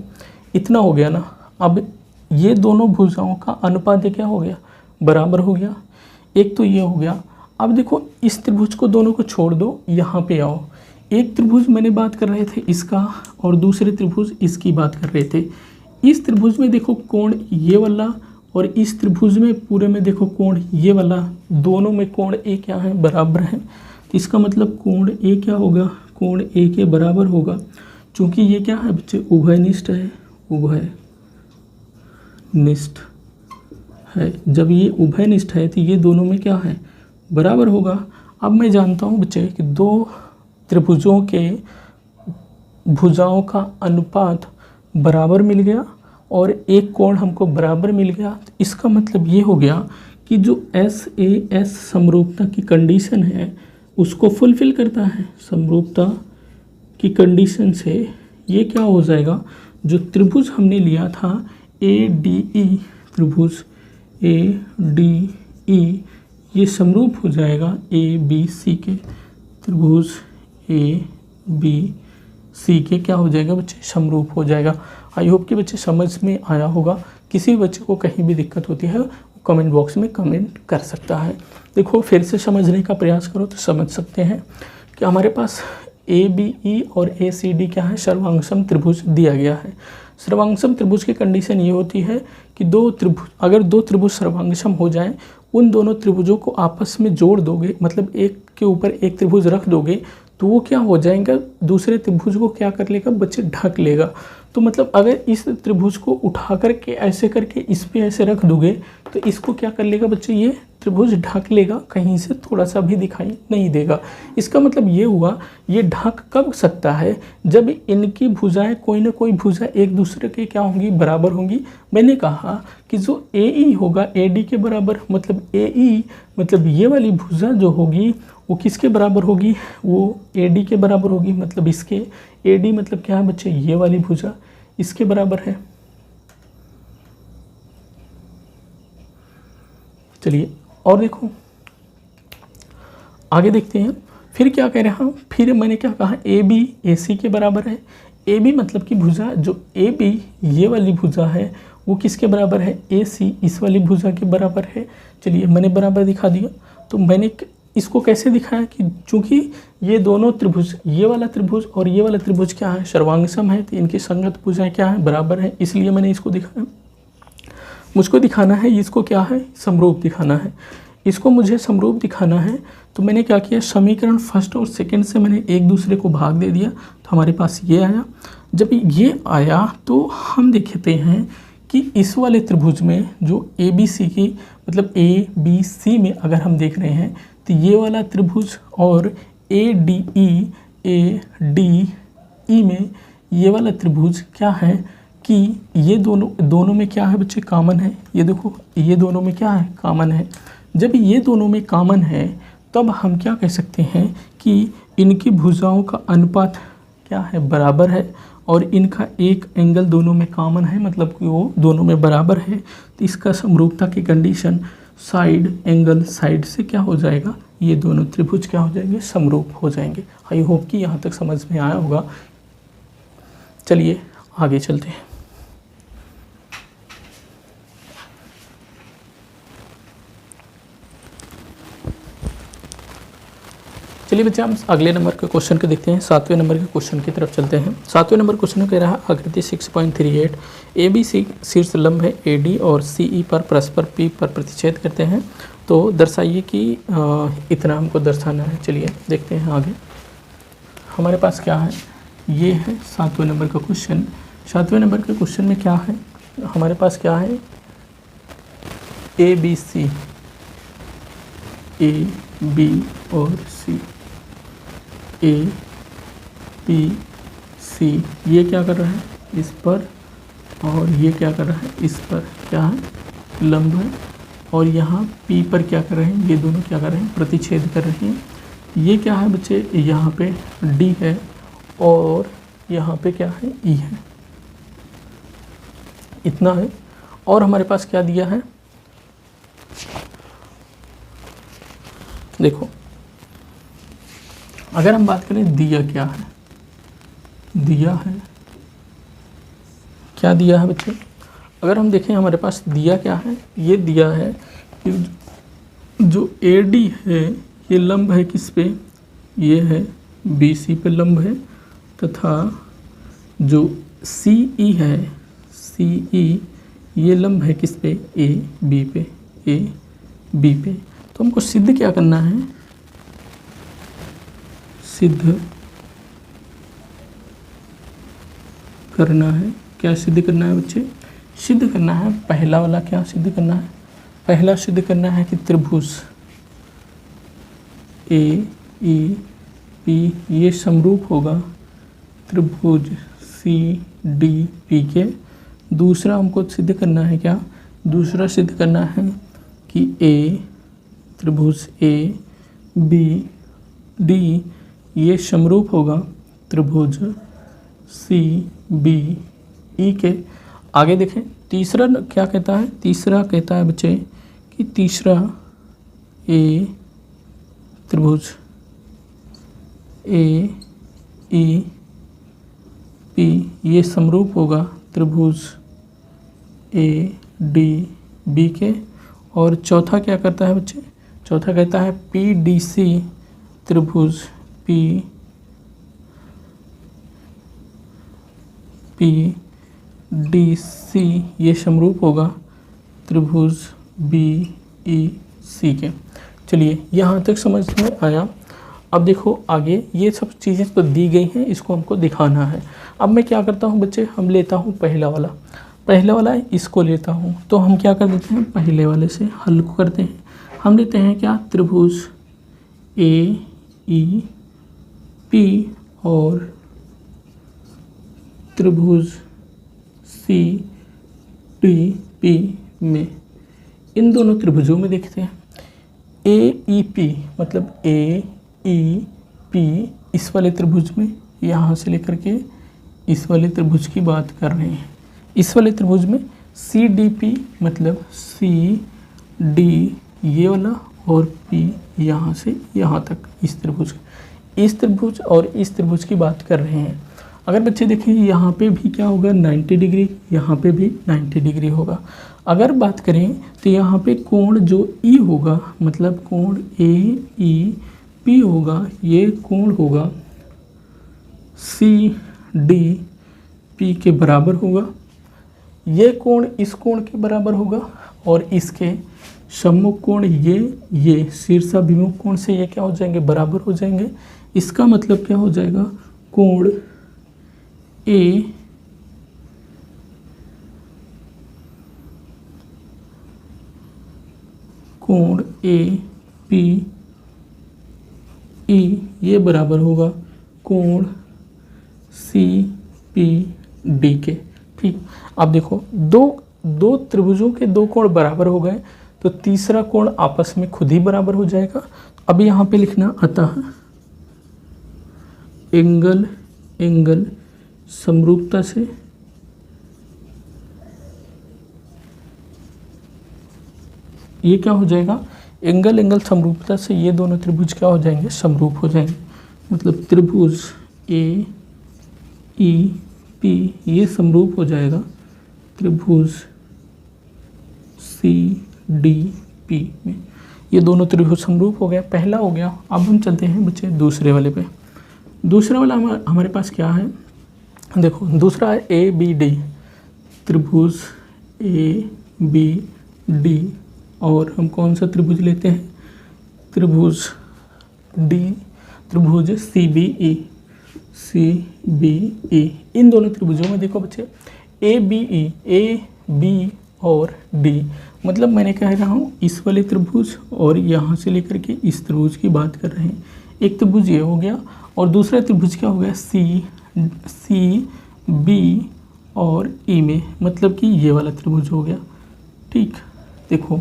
इतना हो गया ना। अब ये दोनों भुजाओं का अनुपात क्या हो गया, बराबर हो गया। एक तो ये हो गया। अब देखो इस त्रिभुज को दोनों को छोड़ दो, यहाँ पे आओ। एक त्रिभुज मैंने बात कर रहे थे इसका, और दूसरे त्रिभुज इसकी बात कर रहे थे। इस त्रिभुज में देखो कोण ये वाला, और इस त्रिभुज में पूरे में देखो कोण ये वाला, दोनों में कोण ए क्या है, बराबर है। तो इसका मतलब कोण ए क्या होगा, कोण ए के बराबर होगा। चूँकि ये क्या है बच्चे, उभयनिष्ठ है, उभयनिष्ठ है। जब ये उभयनिष्ठ है तो ये दोनों में क्या है, बराबर होगा। अब मैं जानता हूँ बच्चे कि दो त्रिभुजों के भुजाओं का अनुपात बराबर मिल गया और एक कोण हमको बराबर मिल गया। तो इसका मतलब ये हो गया कि जो एस ए एस समरूपता की कंडीशन है उसको फुलफिल करता है। समरूपता की कंडीशन से ये क्या हो जाएगा, जो त्रिभुज हमने लिया था ए डी ई, त्रिभुज ए डी ई, ये समरूप हो जाएगा ए बी सी के। त्रिभुज ए बी सी के क्या हो जाएगा बच्चे, समरूप हो जाएगा। आई होप कि बच्चे समझ में आया होगा। किसी बच्चे को कहीं भी दिक्कत होती है कमेंट बॉक्स में कमेंट कर सकता है। देखो फिर से समझने का प्रयास करो तो समझ सकते हैं कि हमारे पास ए बी ई और ए सी डी क्या है, सर्वांगसम त्रिभुज दिया गया है। सर्वांगसम त्रिभुज की कंडीशन ये होती है कि अगर दो त्रिभुज सर्वांगसम हो जाएं, उन दोनों त्रिभुजों को आपस में जोड़ दोगे, मतलब एक के ऊपर एक त्रिभुज रख दोगे तो वो क्या हो जाएगा, दूसरे त्रिभुज को क्या कर लेगा बच्चे, ढक लेगा। तो मतलब अगर इस त्रिभुज को उठा करके ऐसे करके इस पे ऐसे रख दोगे तो इसको क्या कर लेगा बच्चे, ये त्रिभुज ढक लेगा, कहीं से थोड़ा सा भी दिखाई नहीं देगा। इसका मतलब ये हुआ, ये ढक कब सकता है, जब इनकी भुजाएं कोई ना कोई भुजा एक दूसरे के क्या होंगी, बराबर होंगी। मैंने कहा कि जो ए ई होगा ए डी के बराबर, मतलब ए ई मतलब ये वाली भुजा जो होगी वो किसके बराबर होगी, वो ए डी के बराबर होगी। मतलब इसके ए डी मतलब क्या है बच्चे, ये वाली भुजा इसके बराबर है। चलिए और देखो आगे देखते हैं। फिर क्या कह रहा हूँ, फिर मैंने क्या कहा, ए बी ए सी के बराबर है। ए बी मतलब कि भुजा जो ए बी ये वाली भुजा है वो किसके बराबर है, ए सी इस वाली भुजा के बराबर है। चलिए मैंने बराबर दिखा दिया। तो मैंने इसको कैसे दिखाया कि चूंकि ये दोनों त्रिभुज, ये वाला त्रिभुज और ये वाला त्रिभुज क्या है, सर्वांगसम है, तो इनकी संगत भुजाएं क्या है, बराबर है, इसलिए मैंने इसको दिखाया। मुझको दिखाना है इसको क्या है, समरूप दिखाना है। इसको मुझे समरूप दिखाना है तो मैंने क्या किया, समीकरण फर्स्ट और सेकंड से मैंने एक दूसरे को भाग दे दिया, तो हमारे पास ये आया। जब ये आया तो हम देखते हैं कि इस वाले त्रिभुज में जो ए बी सी की मतलब ए बी सी में अगर हम देख रहे हैं तो ये वाला त्रिभुज और ए डी ई में ये वाला त्रिभुज क्या है कि ये दोनों में क्या है बच्चे, कॉमन है। ये देखो ये दोनों में क्या है, कॉमन है। जब ये दोनों में कॉमन है तब हम क्या कह सकते हैं कि इनकी भुजाओं का अनुपात क्या है, बराबर है, और इनका एक एंगल दोनों में कॉमन है, मतलब कि वो दोनों में बराबर है। तो इसका समरूपता की कंडीशन साइड एंगल साइड से क्या हो जाएगा, ये दोनों त्रिभुज क्या हो जाएंगे, समरूप हो जाएंगे। आई होप कि यहाँ तक समझ में आया होगा। चलिए आगे चलते हैं। चलिए बच्चे हम अगले नंबर के क्वेश्चन को देखते हैं। 7वें नंबर के क्वेश्चन की तरफ चलते हैं। 7वें नंबर क्वेश्चन में कह रहा है आकृति 6.38 ए बी सी शीर्ष लंब है ए डी और सी ई पर परस्पर पी पर प्रतिच्छेद करते हैं, तो दर्शाइए कि इतना हमको दर्शाना है। चलिए देखते हैं आगे। हमारे पास क्या है, ये है 7वें नंबर का क्वेश्चन। 7वें नंबर के क्वेश्चन में क्या है, हमारे पास क्या है, A B C, A B और सी, ए बी सी, ये क्या कर रहा है इस पर, और ये क्या कर रहा है इस पर, क्या है लंब है, और यहाँ पी पर क्या कर रहे हैं, ये दोनों क्या कर रहे हैं, प्रतिच्छेद कर रहे हैं। ये क्या है बच्चे, यहाँ पे डी है और यहाँ पे क्या है ई है, इतना है। और हमारे पास क्या दिया है, देखो अगर हम बात करें दिया क्या है, दिया है क्या दिया है बच्चे, अगर हम देखें हमारे पास दिया क्या है, ये दिया है कि जो ए डी है ये लंब है किस पे, ये है बी सी पे लंब है, तथा जो सी ई है, सी ई ये लंब है किस पे, ए बी पे, ए बी पे। तो हमको सिद्ध क्या करना है, सिद्ध करना है, क्या सिद्ध करना है बच्चे, सिद्ध करना है पहला वाला, क्या सिद्ध करना है, पहला सिद्ध करना है कि त्रिभुज ए ई पी ये समरूप होगा त्रिभुज सी डी पी के। दूसरा हमको सिद्ध करना है क्या, दूसरा सिद्ध करना है कि ए त्रिभुज ए बी डी ये समरूप होगा त्रिभुज सी बी ई के। आगे देखें तीसरा क्या कहता है, तीसरा कहता है बच्चे कि तीसरा ए त्रिभुज ए ई पी ये समरूप होगा त्रिभुज ए डी बी के। और चौथा क्या करता है बच्चे, चौथा कहता है पी डी सी त्रिभुज पी डी सी ये समरूप होगा त्रिभुज बी ई सी के। चलिए यहाँ तक समझ में आया। अब देखो आगे ये सब चीज़ें तो दी गई हैं, इसको हमको दिखाना है। अब मैं क्या करता हूँ बच्चे, हम लेता हूँ पहला वाला इसको लेता हूँ, तो हम क्या कर देते हैं, पहले वाले से हल को करते हैं। हम लेते हैं क्या, त्रिभुज ए ई पी और त्रिभुज सी डी पी में, इन दोनों त्रिभुजों में देखते हैं ए ई पी मतलब ए ई पी इस वाले त्रिभुज में, यहाँ से लेकर के इस वाले त्रिभुज की बात कर रहे हैं। इस वाले त्रिभुज में सी डी पी मतलब सी डी ये वाला और P यहाँ से यहाँ तक इस त्रिभुज और इस त्रिभुज की बात कर रहे हैं। अगर बच्चे देखें यहाँ पे भी क्या होगा 90 डिग्री, यहाँ पे भी 90 डिग्री होगा। अगर बात करें तो यहाँ पे कोण जो E होगा, मतलब कोण AEP होगा, ये कोण होगा CDP के बराबर होगा। ये कोण इस कोण के बराबर होगा और इसके सम्मुख कोण ये शीर्षाभिमुख कोण से ये क्या हो जाएंगे, बराबर हो जाएंगे। इसका मतलब क्या हो जाएगा, कोण APE ये बराबर होगा कोण CPD के। ठीक, अब देखो दो त्रिभुजों के दो कोण बराबर हो गए तो तीसरा कोण आपस में खुद ही बराबर हो जाएगा। अब यहाँ पे लिखना, अतः एंगल समरूपता से ये क्या हो जाएगा, एंगल समरूपता से ये दोनों त्रिभुज क्या हो जाएंगे, समरूप हो जाएंगे। मतलब त्रिभुज AEP ये समरूप हो जाएगा त्रिभुज CDP में। ये दोनों त्रिभुज समरूप हो गया, पहला हो गया। अब हम चलते हैं बच्चे दूसरे वाले पे। दूसरा वाला हमारे पास क्या है, देखो दूसरा है ABD, त्रिभुज ABD। और हम कौन सा त्रिभुज लेते हैं, त्रिभुज CBE। इन दोनों त्रिभुजों में देखो बच्चे ABE, A, B और D, मतलब मैंने कह रहा हूँ इस वाले त्रिभुज और यहाँ से लेकर के इस त्रिभुज की बात कर रहे हैं। एक त्रिभुज ये हो गया और दूसरा त्रिभुज क्या हो गया, C, B और E में, मतलब कि ये वाला त्रिभुज हो गया। ठीक, देखो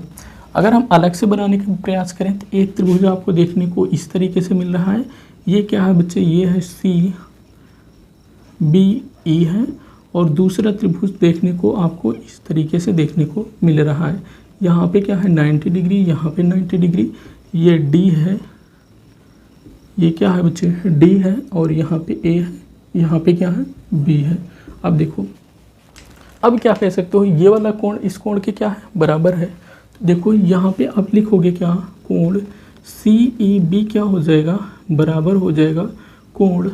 अगर हम अलग से बनाने का प्रयास करें तो एक त्रिभुज आपको देखने को इस तरीके से मिल रहा है। ये क्या है बच्चे, ये है CBE है और दूसरा त्रिभुज देखने को आपको इस तरीके से देखने को मिल रहा है। यहाँ पे क्या है 90 डिग्री, यहाँ पे 90 डिग्री, ये D है, ये क्या है बच्चे D है और यहाँ पे A है, यहाँ पे क्या है B है। अब देखो अब क्या कह सकते हो, ये वाला कोण इस कोण के क्या है, बराबर है। देखो यहाँ पे आप लिखोगे क्या, कोण CEB क्या हो जाएगा, बराबर हो जाएगा कोण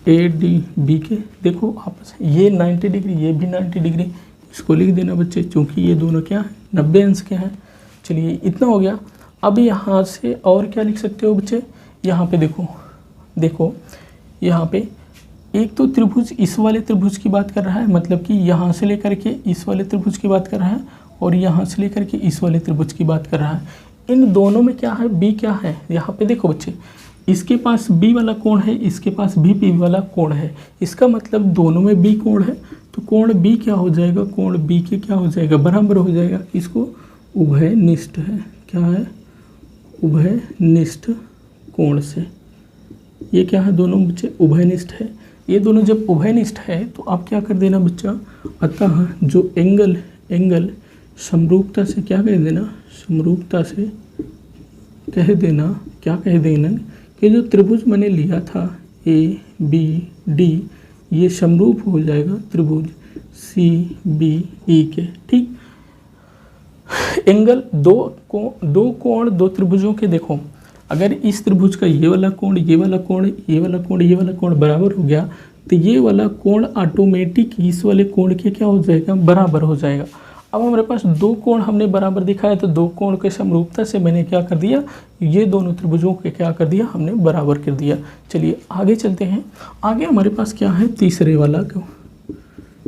ADB के। देखो आपस ये 90 डिग्री, ये भी 90 डिग्री, इसको लिख देना बच्चे, क्योंकि ये दोनों क्या है 90 अंश के हैं। चलिए इतना हो गया। अब यहाँ से और क्या लिख सकते हो बच्चे, यहाँ पे देखो यहाँ पे एक तो त्रिभुज इस वाले त्रिभुज की बात कर रहा है, मतलब कि यहाँ से लेकर के इस वाले त्रिभुज की बात कर रहा है और यहाँ से लेकर के इस वाले त्रिभुज की बात कर रहा है। इन दोनों में क्या है, B क्या है, यहाँ पे देखो बच्चे इसके पास B वाला कोण है, इसके पास भी B वाला कोण है। इसका मतलब दोनों में B कोण है, तो कोण B क्या हो जाएगा, कोण B के क्या हो जाएगा, बराबर हो जाएगा। इसको उभयनिष्ठ है, क्या है, उभयनिष्ठ कोण से। ये क्या है, दोनों बच्चे उभयनिष्ठ है। ये दोनों जब उभयनिष्ठ है तो आप क्या कर देना बच्चा, अतः जो एंगल समरूपता से क्या कह देना, समरूपता से कह देना, क्या कह देना कि जो त्रिभुज मैंने लिया था ABD ये समरूप हो जाएगा त्रिभुज CBE के। ठीक, एंगल दो कोण दो त्रिभुजों के, देखो अगर इस त्रिभुज का ये वाला कोण, ये वाला कोण, ये वाला कोण, ये वाला कोण बराबर हो गया तो ये वाला कोण ऑटोमेटिक इस वाले कोण के क्या हो जाएगा, बराबर हो जाएगा। अब हमारे पास दो कोण हमने बराबर दिखाया तो दो कोण के समरूपता से मैंने क्या कर दिया, ये दोनों त्रिभुजों के क्या कर दिया, हमने बराबर कर दिया। चलिए आगे चलते हैं। आगे हमारे पास क्या है, तीसरे वाला क्यों,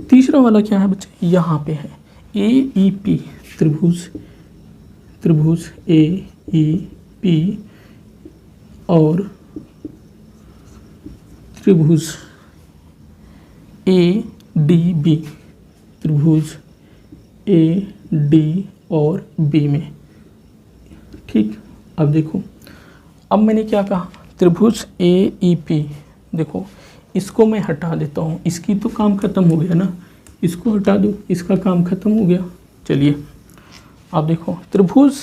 तीसरा वाला क्या है बच्चे, यहाँ पे है AEP त्रिभुज AEP और त्रिभुज ADB, त्रिभुज AD और B में। ठीक, अब देखो अब मैंने क्या कहा, त्रिभुज AEP, देखो इसको मैं हटा देता हूँ, इसकी तो काम खत्म हो गया ना, इसको हटा दो, इसका काम खत्म हो गया। चलिए आप देखो त्रिभुज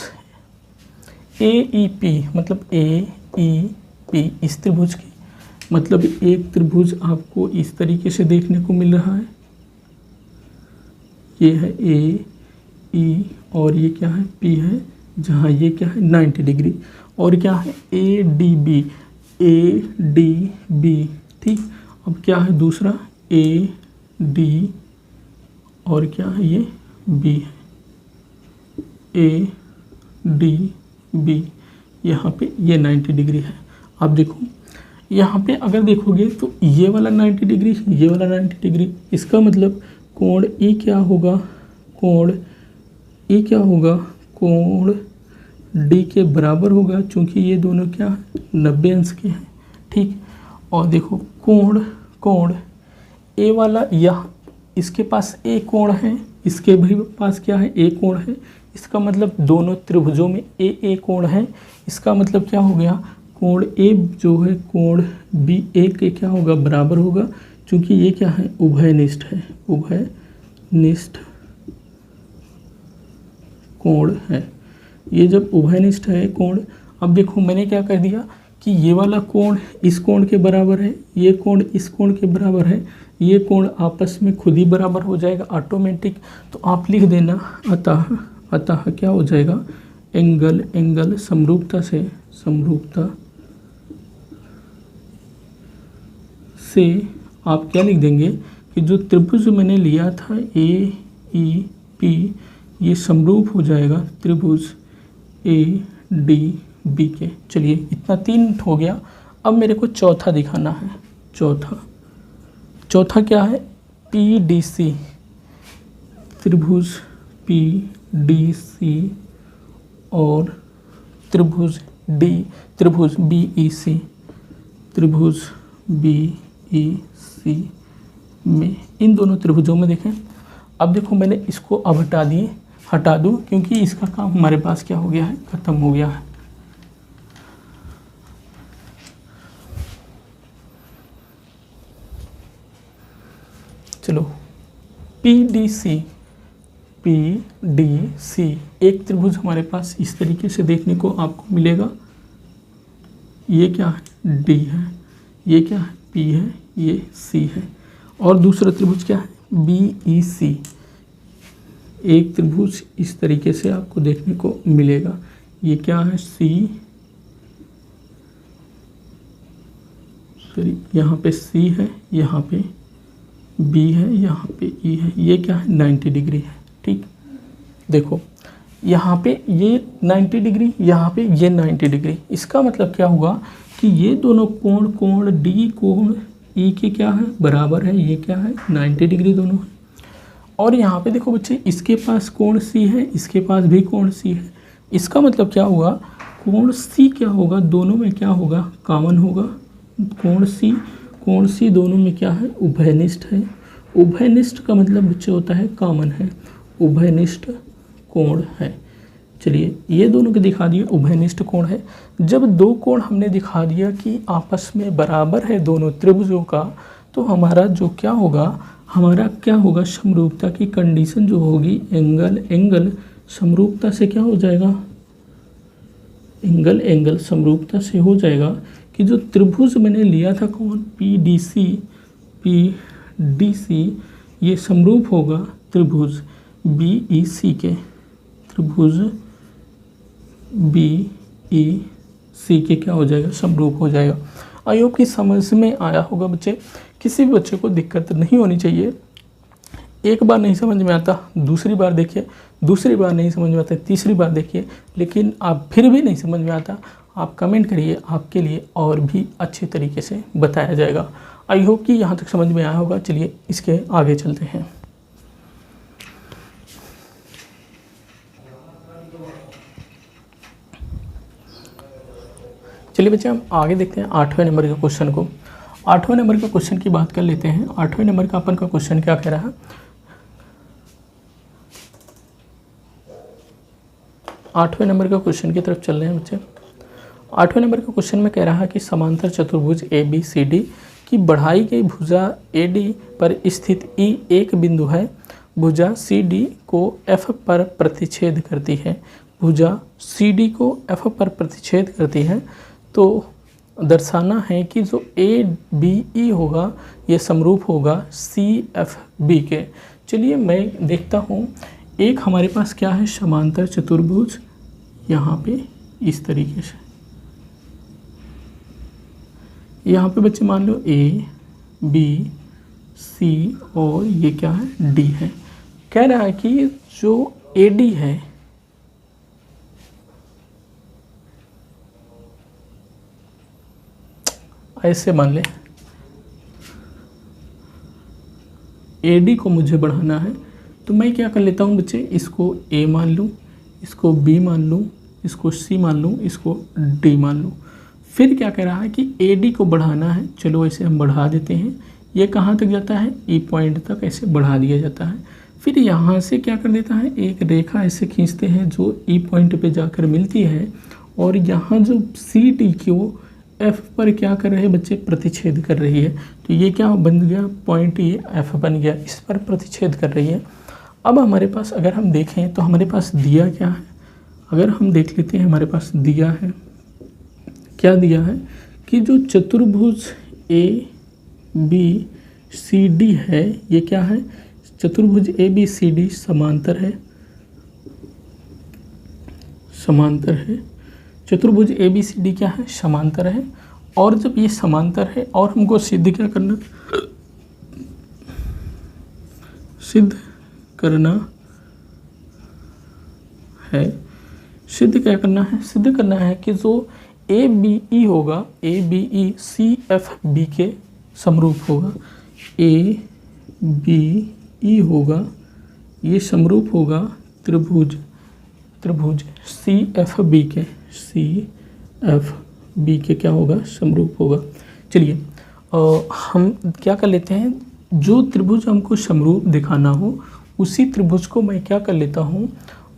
AEP मतलब AEP इस त्रिभुज की, मतलब एक त्रिभुज आपको इस तरीके से देखने को मिल रहा है। ये है AE और ये क्या है P है, जहाँ ये क्या है 90 डिग्री, और क्या है ADB ठीक। अब क्या है दूसरा AD और क्या है ये B है, ADB यहाँ पे ये 90 डिग्री है। आप देखो यहाँ पे अगर देखोगे तो ये वाला 90 डिग्री, ये वाला 90 डिग्री, इसका मतलब कोण E क्या होगा, कोण E क्या होगा, कोण D के बराबर होगा, चूँकि ये दोनों क्या 90 अंश के हैं, ठीक। और देखो कोण A वाला यह, इसके पास A कोण है, इसके भी पास क्या है A कोण है, इसका मतलब दोनों त्रिभुजों में A कोण है। इसका मतलब क्या हो गया, कोण A जो है कोण B A के क्या होगा बराबर होगा, क्योंकि ये क्या है उभयनिष्ठ है, उभयनिष्ठ कोण है। ये जब उभयनिष्ठ है कोण, अब देखो मैंने क्या कर दिया कि ये वाला कोण इस कोण के बराबर है, ये कोण इस कोण के बराबर है, ये कोण आपस में खुद ही बराबर हो जाएगा ऑटोमेटिक। तो आप लिख देना अतः क्या हो जाएगा, एंगल समरूपता से आप क्या लिख देंगे कि जो त्रिभुज मैंने लिया था AEP ये समरूप हो जाएगा त्रिभुज ADB के। चलिए इतना 3 हो गया। अब मेरे को चौथा दिखाना है। चौथा क्या है, PDC, त्रिभुज PDC और त्रिभुज BEC, त्रिभुज BEC में, इन दोनों त्रिभुजों में देखें। अब देखो मैंने इसको अब हटा दूँ क्योंकि इसका काम हमारे पास क्या हो गया है, ख़त्म हो गया है। चलो PDC एक त्रिभुज हमारे पास इस तरीके से देखने को आपको मिलेगा। ये क्या है D है, ये क्या है P है, ये C है। और दूसरा त्रिभुज क्या है BEC, एक त्रिभुज इस तरीके से आपको देखने को मिलेगा। ये क्या है यहाँ पे C है, यहाँ पे B है, यहाँ पे E है। ये क्या है 90 डिग्री है, ठीक। देखो यहाँ पे ये 90 डिग्री, यहाँ पे ये 90 डिग्री। इसका मतलब क्या हुआ कि ये दोनों कोण D कोण E के क्या है बराबर है। ये क्या है 90 डिग्री दोनों है। और यहाँ पे देखो बच्चे, इसके पास कोण C है, इसके पास भी कोण C है। इसका मतलब क्या हुआ, कोण C क्या होगा, दोनों में क्या होगा, कॉमन होगा। कोण C दोनों में क्या है, उभयनिष्ठ है। उभयनिष्ठ का मतलब बच्चे होता है कॉमन है, उभयनिष्ठ कोण है। चलिए ये दोनों के दिखा दिए उभयनिष्ठ कोण है। जब दो कोण हमने दिखा दिया कि आपस में बराबर है दोनों त्रिभुजों का, तो हमारा जो क्या होगा, हमारा क्या होगा, समरूपता की कंडीशन जो होगी, एंगल समरूपता से क्या हो जाएगा, एंगल समरूपता से हो जाएगा कि जो त्रिभुज मैंने लिया था कौन, PDC ये समरूप होगा त्रिभुज BEC के, त्रिभुज BEC के क्या हो जाएगा, समरूप हो जाएगा। आई होप कि समझ में आया होगा बच्चे। किसी भी बच्चे को दिक्कत नहीं होनी चाहिए। एक बार नहीं समझ में आता दूसरी बार देखिए, दूसरी बार नहीं समझ में आता तीसरी बार देखिए। लेकिन आप फिर भी नहीं समझ में आता, आप कमेंट करिए, आपके लिए और भी अच्छे तरीके से बताया जाएगा। आई होप कि यहाँ तक समझ में आया होगा। चलिए इसके आगे चलते हैं। चलिए बच्चे हम आगे देखते हैं 8वें नंबर के क्वेश्चन को। 8वें नंबर के क्वेश्चन की बात कर लेते हैं। 8वें नंबर का अपन का क्वेश्चन क्या कह रहा है, 8वें नंबर का क्वेश्चन की तरफ चल रहे हैं बच्चे। 8वें नंबर के क्वेश्चन में कह रहा है कि समांतर चतुर्भुज ABCD की कि बढ़ाई गई भुजा AD पर स्थित E एक बिंदु है, भुजा CD को F पर प्रतिच्छेद करती है, भुजा CD को F पर प्रतिच्छेद करती है, तो दर्शाना है कि जो ABE होगा ये समरूप होगा CFB के। चलिए मैं देखता हूँ, एक हमारे पास क्या है, समांतर चतुर्भुज यहाँ पे इस तरीके से, यहाँ पे बच्चे मान लो A B C और ये क्या है D है। कह रहा है कि जो AD है ऐसे मान ले, AD को मुझे बढ़ाना है, तो मैं क्या कर लेता हूँ बच्चे, इसको A मान लूँ, इसको B मान लूँ, इसको C मान लूँ, इसको D मान लूँ। फिर क्या कह रहा है कि AD को बढ़ाना है, चलो ऐसे हम बढ़ा देते हैं। ये कहाँ तक जाता है, E पॉइंट तक ऐसे बढ़ा दिया जाता है। फिर यहाँ से क्या कर देता है, एक रेखा ऐसे खींचते हैं जो E पॉइंट पे जाकर मिलती है, और यहाँ जो CD को F पर क्या कर रहे हैं बच्चे, प्रतिच्छेद कर रही है। तो ये क्या बन गया, पॉइंट ये F बन गया, इस पर प्रतिच्छेद कर रही है। अब हमारे पास अगर हम देखें तो हमारे पास दिया क्या है, अगर हम देख लेते हैं, हमारे पास दिया है, क्या दिया है कि जो चतुर्भुज ABCD है, ये क्या है, चतुर्भुज ABCD समांतर है, समांतर है। चतुर्भुज ABCD क्या है, समांतर है। और जब ये समांतर है और हमको सिद्ध क्या करना, सिद्ध करना है, सिद्ध क्या करना है, सिद्ध करना है कि जो ABE होगा, ABE CFB के समरूप होगा, ABE होगा, ये समरूप होगा त्रिभुज CFB के, CFB के क्या होगा, समरूप होगा। चलिए हम क्या कर लेते हैं, जो त्रिभुज हमको समरूप दिखाना हो उसी त्रिभुज को मैं क्या कर लेता हूँ,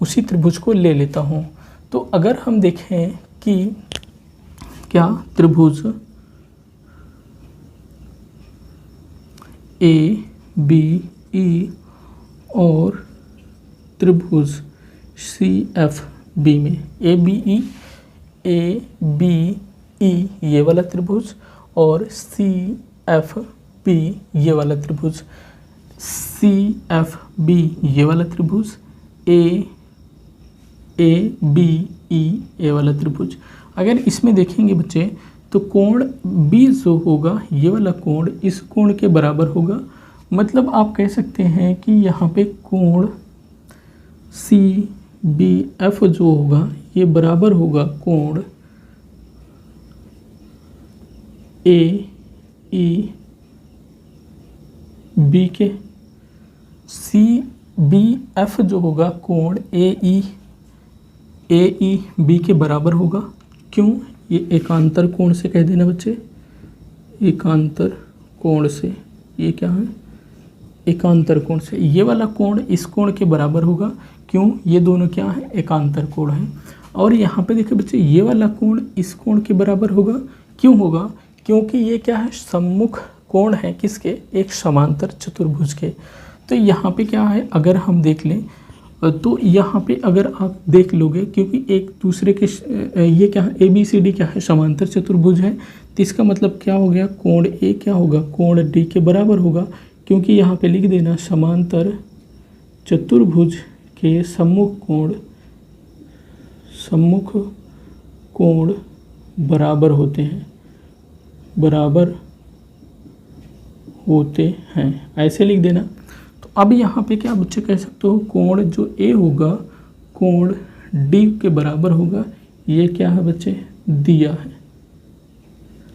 उसी त्रिभुज को ले लेता हूँ। तो अगर हम देखें कि क्या त्रिभुज ABE और त्रिभुज CFB में, ABE ये वाला त्रिभुज और CFB ये वाला त्रिभुज, CFB ये वाला त्रिभुज, ABE ये वाला त्रिभुज। अगर इसमें देखेंगे बच्चे तो कोण B जो होगा, ये वाला कोण इस कोण के बराबर होगा। मतलब आप कह सकते हैं कि यहाँ पे कोण CBF जो होगा ये बराबर होगा कोण AEB के। CBF जो होगा कोण AEB के बराबर होगा। क्यों, ये एकांतर कोण से कह देना बच्चे, एकांतर कोण से, ये क्या है, एकांतर कोण से। ये वाला कोण इस कोण के बराबर होगा। क्यों, ये दोनों क्या है, एकांतर कोण है। और यहाँ पे देखिए बच्चे, ये वाला कोण इस कोण के बराबर होगा। क्यों होगा, क्योंकि ये क्या है, सम्मुख कोण है किसके, एक समांतर चतुर्भुज के। तो यहाँ पे क्या है, अगर हम देख लें तो यहाँ पे अगर आप देख लोगे, क्योंकि एक दूसरे के ये क्या है, ABCD क्या है, समांतर चतुर्भुज है, तो इसका मतलब क्या हो गया, कोण A क्या होगा, कोण D के बराबर होगा। क्योंकि यहाँ पे लिख देना समांतर चतुर्भुज के सम्मुख कोण बराबर होते हैं, बराबर होते हैं, ऐसे लिख देना। तो अब यहाँ पे क्या बच्चे कह सकते हो, कोण जो A होगा कोण D के बराबर होगा। ये क्या है बच्चे, दिया है,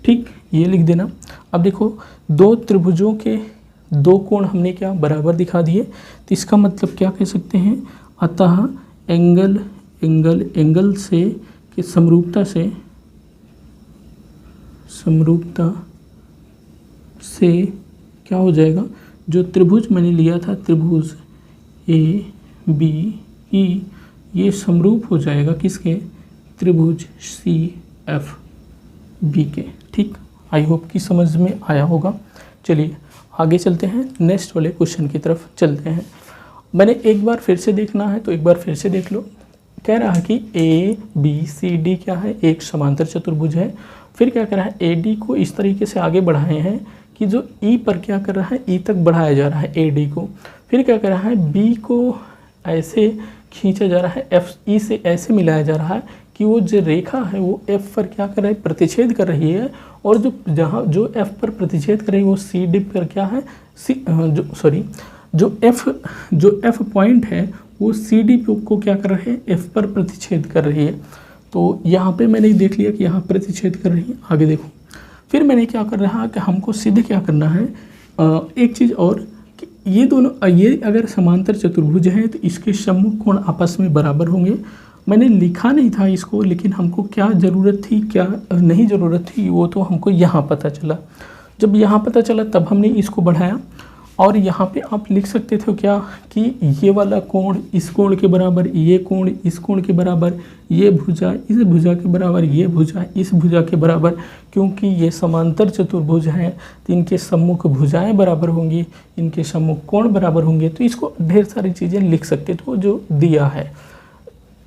ठीक, ये लिख देना। अब देखो, दो त्रिभुजों के दो कोण हमने क्या बराबर दिखा दिए, तो इसका मतलब क्या कह सकते हैं, अतः एंगल से कि समरूपता से क्या हो जाएगा, जो त्रिभुज मैंने लिया था, त्रिभुज ABE, ये समरूप हो जाएगा किसके, त्रिभुज CFB के, ठीक आई होप कि समझ में आया होगा। चलिए आगे चलते हैं, नेक्स्ट वाले क्वेश्चन की तरफ चलते हैं। मैंने एक बार फिर से देखना है तो एक बार फिर से देख लो। कह रहा है कि ए बी सी डी क्या है, एक समांतर चतुर्भुज है। फिर क्या कर रहा है, ए डी को इस तरीके से आगे बढ़ाए हैं कि जो ई पर क्या कर रहा है, ई तक बढ़ाया जा रहा है ए डी को। फिर क्या कर रहा है, बी को ऐसे खींचा जा रहा है, एफ ई से ऐसे मिलाया जा रहा है कि वो जो रेखा है वो एफ पर क्या कर रहा है, प्रतिच्छेद कर रही है। और जो एफ पर प्रतिच्छेद कर रही है वो सी डी पर क्या है, जो एफ पॉइंट है वो सी डी को क्या कर रहे हैं, एफ पर प्रतिच्छेद कर रही है। तो यहाँ पे मैंने देख लिया कि यहाँ प्रतिच्छेद कर रही है। आगे देखो, फिर मैंने क्या कर रहा कि हमको सिद्ध क्या करना है, एक चीज़ और कि ये दोनों, ये अगर समांतर चतुर्भुज है तो इसके सम्मुख कोण आपस में बराबर होंगे। मैंने लिखा नहीं था इसको, लेकिन हमको क्या ज़रूरत थी क्या नहीं ज़रूरत थी वो तो हमको यहाँ पता चला। जब यहाँ पता चला तब हमने इसको बढ़ाया। और यहाँ पे आप लिख सकते थे क्या कि ये वाला कोण इस कोण के बराबर, ये कोण इस कोण के बराबर, ये भुजा इस भुजा के बराबर, ये भुजा इस भुजा के बराबर। क्योंकि ये समांतर चतुर्भुज हैं तो इनके सम्मुख भुजाएं बराबर होंगी, इनके सम्मुख कोण बराबर होंगे। तो इसको ढेर सारी चीज़ें लिख सकते थे जो दिया है।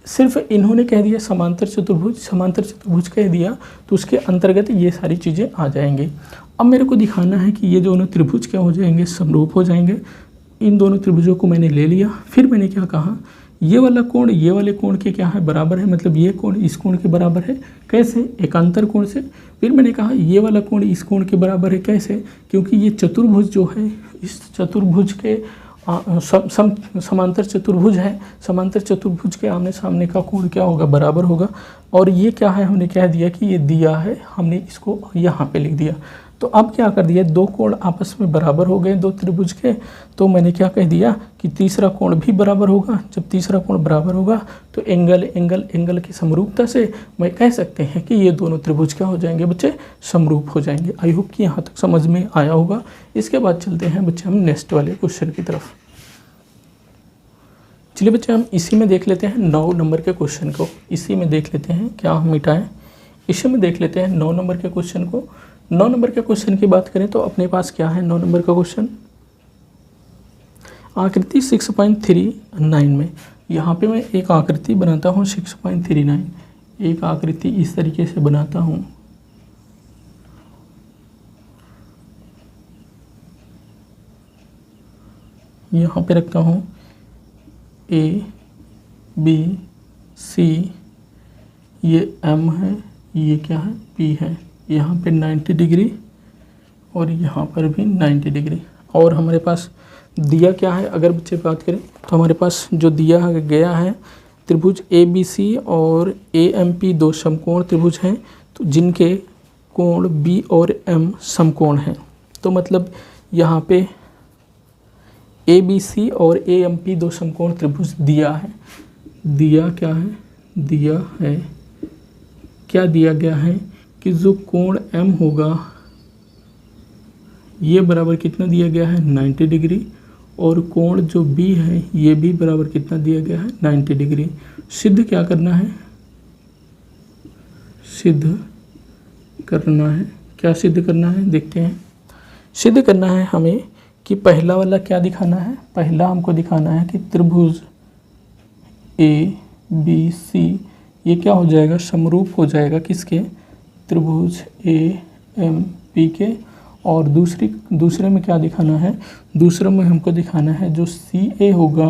सिर्फ इन्होंने कह दिया समांतर चतुर्भुज कह दिया तो उसके अंतर्गत ये सारी चीज़ें आ जाएंगी। अब मेरे को दिखाना है कि ये दोनों त्रिभुज क्या हो जाएंगे, समरूप हो जाएंगे। इन दोनों त्रिभुजों को मैंने ले लिया। फिर मैंने क्या कहा, ये वाला कोण ये वाले कोण के क्या है, बराबर है। मतलब ये कोण इस कोण के बराबर है। कैसे, एकांतर कोण से। फिर मैंने कहा ये वाला कोण इस कोण के बराबर है। कैसे, क्योंकि ये चतुर्भुज जो है इस चतुर्भुज के समांतर चतुर्भुज है। समांतर चतुर्भुज के आमने सामने का कोण क्या होगा, बराबर होगा। और ये क्या है, हमने कह दिया कि ये दिया है, हमने इसको यहाँ पे लिख दिया। तो अब क्या कर दिया, दो कोण आपस में बराबर हो गए दो त्रिभुज के। तो मैंने क्या कह दिया कि तीसरा कोण भी बराबर होगा। जब तीसरा कोण बराबर होगा तो एंगल की समरूपता से मैं कह सकते हैं कि ये दोनों त्रिभुज क्या हो जाएंगे बच्चे, समरूप हो जाएंगे। आई होप कि यहाँ तक समझ में आया होगा। इसके बाद चलते हैं बच्चे हम नेक्स्ट वाले क्वेश्चन की तरफ। चलिए बच्चे हम इसी में देख लेते हैं 9 नंबर के क्वेश्चन को। इसी में देख लेते हैं, क्या हम मिटाएं, इसी में देख लेते हैं 9 नंबर के क्वेश्चन को। 9 नंबर के क्वेश्चन की बात करें तो अपने पास क्या है 9 नंबर का क्वेश्चन, आकृति 6.39 में। यहाँ पे मैं एक आकृति बनाता हूँ 6.39। एक आकृति इस तरीके से बनाता हूँ। यहाँ पे रखता हूँ ए बी सी, ये एम है, ये क्या है पी है। यहाँ पे 90 डिग्री और यहाँ पर भी 90 डिग्री। और हमारे पास दिया क्या है, अगर बच्चे बात करें तो हमारे पास जो दिया गया है त्रिभुज ए बी सी और ए एम पी दो समकोण त्रिभुज हैं, तो जिनके कोण बी और एम समकोण हैं। तो मतलब यहाँ पे ए बी सी और ए एम पी दो समकोण त्रिभुज दिया है। दिया क्या है, दिया है क्या दिया गया है कि जो कोण m होगा ये बराबर कितना दिया गया है 90 डिग्री, और कोण जो b है ये भी बराबर कितना दिया गया है 90 डिग्री। सिद्ध क्या करना है, सिद्ध करना है। क्या सिद्ध करना है देखते हैं। सिद्ध करना है हमें कि पहला वाला क्या दिखाना है, पहला हमको दिखाना है कि त्रिभुज ए बी सी ये क्या हो जाएगा, समरूप हो जाएगा किसके, त्रिभुज ए एम पी के। और दूसरे में क्या दिखाना है, दूसरे में हमको दिखाना है जो सी ए होगा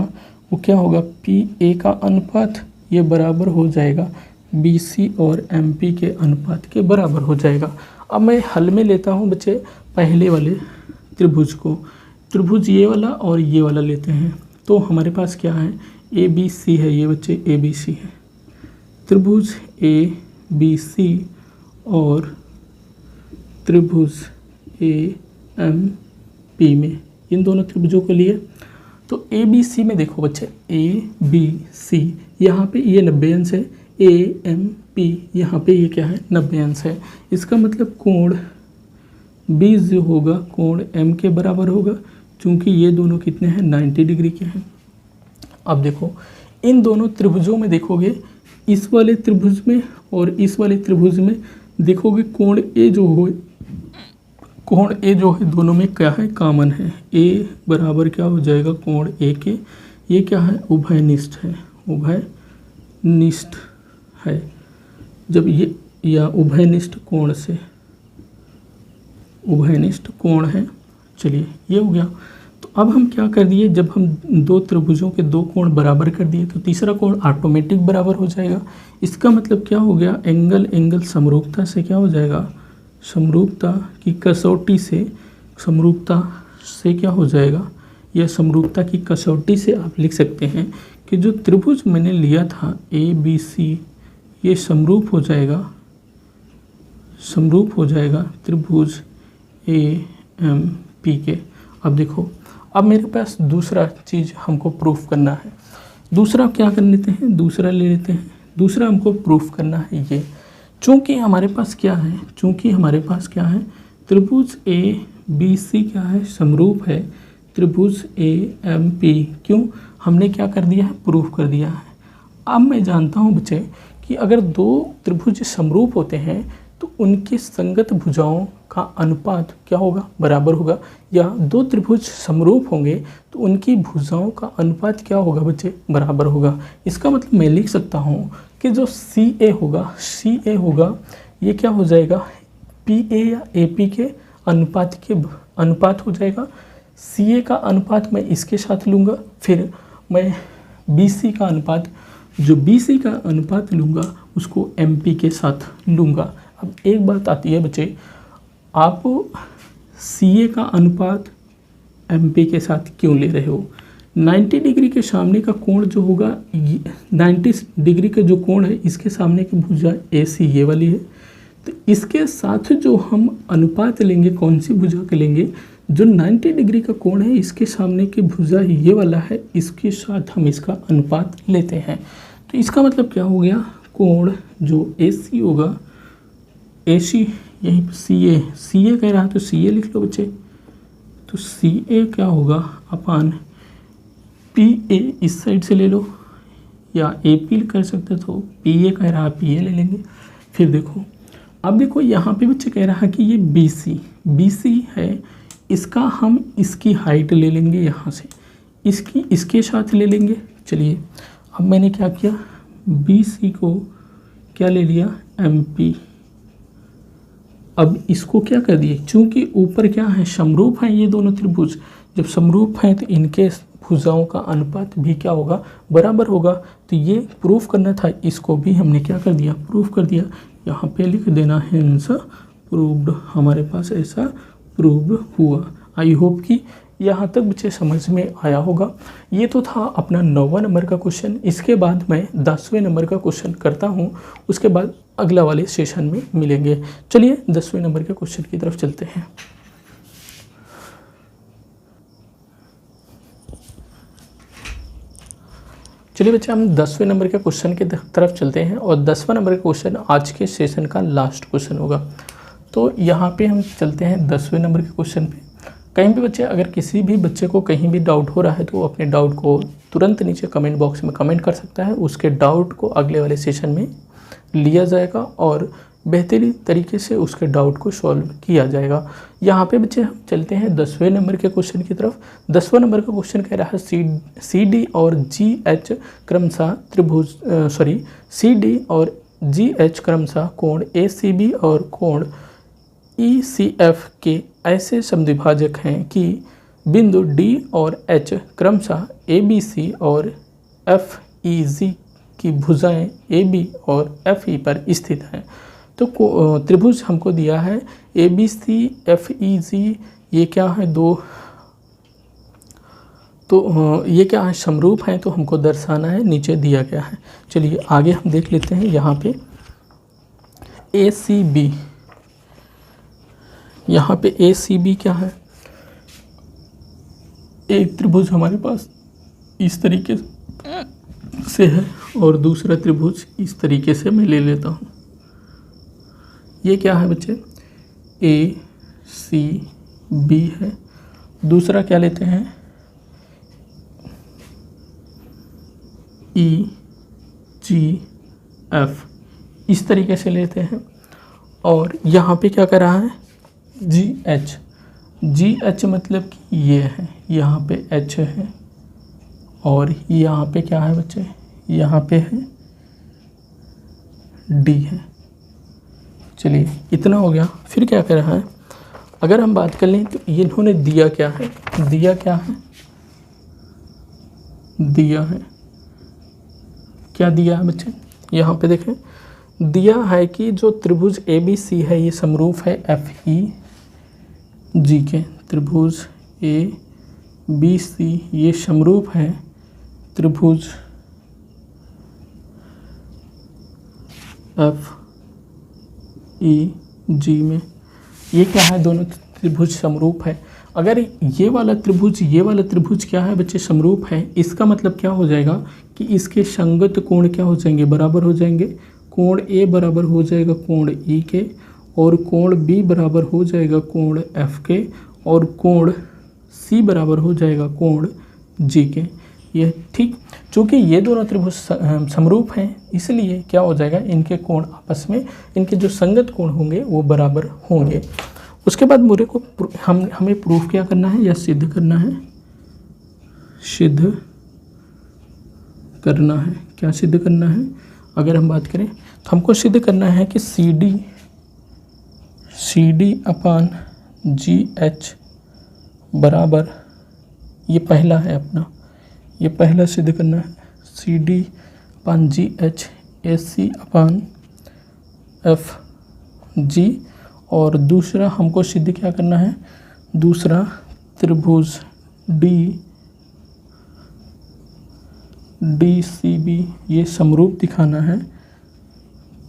वो क्या होगा, पी ए का अनुपात ये बराबर हो जाएगा बी सी और एम पी के अनुपात के बराबर हो जाएगा। अब मैं हल में लेता हूँ बच्चे पहले वाले त्रिभुज को। त्रिभुज ये वाला और ये वाला लेते हैं। तो हमारे पास क्या है, ए बी सी है, ये बच्चे ए बी सी है। त्रिभुज ए बी सी और त्रिभुज ए एम पी में, इन दोनों त्रिभुजों के लिए तो ए बी सी में देखो बच्चे, ए बी सी यहाँ पे ये 90 अंश है, ए एम पी यहाँ पे ये क्या है 90 अंश है। इसका मतलब कोण बी जो होगा कोण एम के बराबर होगा, चूँकि ये दोनों कितने हैं 90 डिग्री के हैं। अब देखो इन दोनों त्रिभुजों में देखोगे, इस वाले त्रिभुज में और इस वाले त्रिभुज में देखोगे कोण ए जो कोण ए जो है दोनों में क्या है, कॉमन है। ए बराबर क्या हो जाएगा, कोण ए के, ये क्या है, उभयनिष्ठ है, उभयनिष्ठ है। जब ये या उभयनिष्ठ कोण से, उभयनिष्ठ कोण है। चलिए ये हो गया। तो अब हम क्या कर दिए, जब हम दो त्रिभुजों के दो कोण बराबर कर दिए तो तीसरा कोण ऑटोमेटिक बराबर हो जाएगा। इसका मतलब क्या हो गया, एंगल एंगल समरूपता से क्या हो जाएगा, समरूपता की कसौटी से, समरूपता से क्या हो जाएगा, यह समरूपता की कसौटी से आप लिख सकते हैं कि जो त्रिभुज मैंने लिया था ए बी सी, ये समरूप हो जाएगा, समरूप हो जाएगा त्रिभुज ए एम पी के। अब देखो, अब मेरे पास दूसरा चीज़ हमको प्रूफ करना है। दूसरा क्या कर लेते हैं, दूसरा ले लेते हैं। दूसरा हमको प्रूफ करना है ये, चूँकि हमारे पास क्या है, चूँकि हमारे पास क्या है, त्रिभुज ए बी सी क्या है, समरूप है त्रिभुज ए एम पी। क्यों, हमने क्या कर दिया है, प्रूफ कर दिया है। अब मैं जानता हूँ बच्चे कि अगर दो त्रिभुज समरूप होते हैं तो उनकी संगत भुजाओं का अनुपात क्या होगा, बराबर होगा। या दो त्रिभुज समरूप होंगे तो उनकी भुजाओं का अनुपात क्या होगा बच्चे, बराबर होगा। इसका मतलब मैं लिख सकता हूँ कि जो सी ए होगा ये क्या हो जाएगा, पी ए या ए पी के अनुपात हो जाएगा। सी ए का अनुपात मैं इसके साथ लूँगा, फिर मैं बी सी का अनुपात, जो बी सी का अनुपात लूँगा उसको एम पी के साथ लूँगा। अब एक बात आती है बच्चे, आप सी ए का अनुपात एम पी के साथ क्यों ले रहे हो। 90 डिग्री के सामने का कोण जो होगा, 90 डिग्री का जो कोण है इसके सामने की भुजा ए सी ये वाली है, तो इसके साथ जो हम अनुपात लेंगे, कौन सी भुजा के लेंगे, जो 90 डिग्री का कोण है इसके सामने की भुजा ये वाला है, इसके साथ हम इसका अनुपात लेते हैं। तो इसका मतलब क्या हो गया, कोण जो ए सी होगा, ए सी यहीं पर सी ए कह रहा है तो सी ए लिख लो बच्चे। तो सी ए क्या होगा, अपान पी ए इस साइड से ले लो, या ए पी कर सकते तो पी ए कह रहा है पी ए ले लेंगे। फिर देखो, अब देखो यहाँ पे बच्चे कह रहा है कि ये बी सी है, इसका हम इसकी हाइट ले लेंगे, यहाँ से इसकी इसके साथ ले लेंगे। चलिए अब मैंने क्या किया, बी सी को क्या ले लिया, एम पी। अब इसको क्या कर दिए, चूँकि ऊपर क्या है, समरूप हैं ये दोनों त्रिभुज, जब समरूप हैं तो इनके भुजाओं का अनुपात भी क्या होगा, बराबर होगा। तो ये प्रूफ करना था, इसको भी हमने क्या कर दिया, प्रूफ कर दिया। यहाँ पे लिख देना है आंसर प्रूव्ड, हमारे पास ऐसा प्रूव्ड हुआ। आई होप कि यहाँ तक बच्चे समझ में आया होगा। ये तो था अपना 9वां नंबर का क्वेश्चन। इसके बाद मैं 10वें नंबर का क्वेश्चन करता हूँ, उसके बाद अगला वाले सेशन में मिलेंगे। चलिए 10वें नंबर के क्वेश्चन की तरफ चलते हैं। चलिए बच्चे, हम 10वें नंबर के क्वेश्चन की तरफ चलते हैं और 10वां नंबर का क्वेश्चन आज के सेशन का लास्ट क्वेश्चन होगा। तो यहाँ पे हम चलते हैं 10वें नंबर के क्वेश्चन पे। कहीं भी बच्चे, अगर किसी भी बच्चे को कहीं भी डाउट हो रहा है तो वो अपने डाउट को तुरंत नीचे कमेंट बॉक्स में कमेंट कर सकता है। उसके डाउट को अगले वाले सेशन में लिया जाएगा और बेहतरीन तरीके से उसके डाउट को सॉल्व किया जाएगा। यहाँ पे बच्चे हम चलते हैं 10वें नंबर के क्वेश्चन की तरफ। 10वां नंबर का क्वेश्चन कह रहा है सी डी और जी एच क्रमशः त्रिभुज सी डी और जी एच क्रमशः कोण ए सी बी और कोण ई सी एफ के ऐसे समद्विभाजक हैं कि बिंदु डी और एच क्रमशः ए बी सी और एफ ई जी की भुजाएं ए बी और एफ ई पर स्थित हैं। तो त्रिभुज हमको दिया है A B C F E जी, ये क्या है, दो, तो ये क्या है, समरूप हैं, तो हमको दर्शाना है, नीचे दिया गया है। चलिए आगे हम देख लेते हैं। यहाँ पे ए सी बी, यहाँ पे ए सी बी क्या है, एक त्रिभुज हमारे पास इस तरीके से है और दूसरा त्रिभुज इस तरीके से मैं ले लेता हूँ। ये क्या है बच्चे, ए सी बी है। दूसरा क्या लेते हैं, ई जी एफ, इस तरीके से लेते हैं। और यहाँ पे क्या कर रहा है, जी एच मतलब कि ये है, यहाँ पे एच है और यहाँ पे क्या है बच्चे, यहाँ पे है डी है। चलिए इतना हो गया। फिर क्या कर रहा है, अगर हम बात कर लें तो इन्होंने दिया क्या है, दिया क्या है, दिया है, क्या दिया है बच्चे, यहाँ पे देखें दिया है कि जो त्रिभुज ABC है ये समरूप है FEG के, त्रिभुज ABC ये समरूप है त्रिभुज FEG में। ये क्या है, दोनों त्रिभुज समरूप है। अगर ये वाला त्रिभुज क्या है बच्चे, समरूप है, इसका मतलब क्या हो जाएगा कि इसके संगत कोण क्या हो जाएंगे, बराबर हो जाएंगे। कोण A बराबर हो जाएगा कोण E के, और कोण B बराबर हो जाएगा कोण F के, और कोण C बराबर हो जाएगा कोण G के। ये ठीक, चूँकि ये दोनों त्रिभुज समरूप हैं इसलिए क्या हो जाएगा, इनके कोण आपस में, इनके जो संगत कोण होंगे वो बराबर होंगे। उसके बाद मुझे को हमें प्रूफ क्या करना है या सिद्ध करना है, सिद्ध करना है। क्या सिद्ध करना है, अगर हम बात करें तो हमको सिद्ध करना है कि CD अपान GH बराबर, ये पहला है अपना, ये पहला सिद्ध करना है, CD अपान GH AC अपान FG। और दूसरा हमको सिद्ध क्या करना है, दूसरा त्रिभुज DCB ये समरूप दिखाना है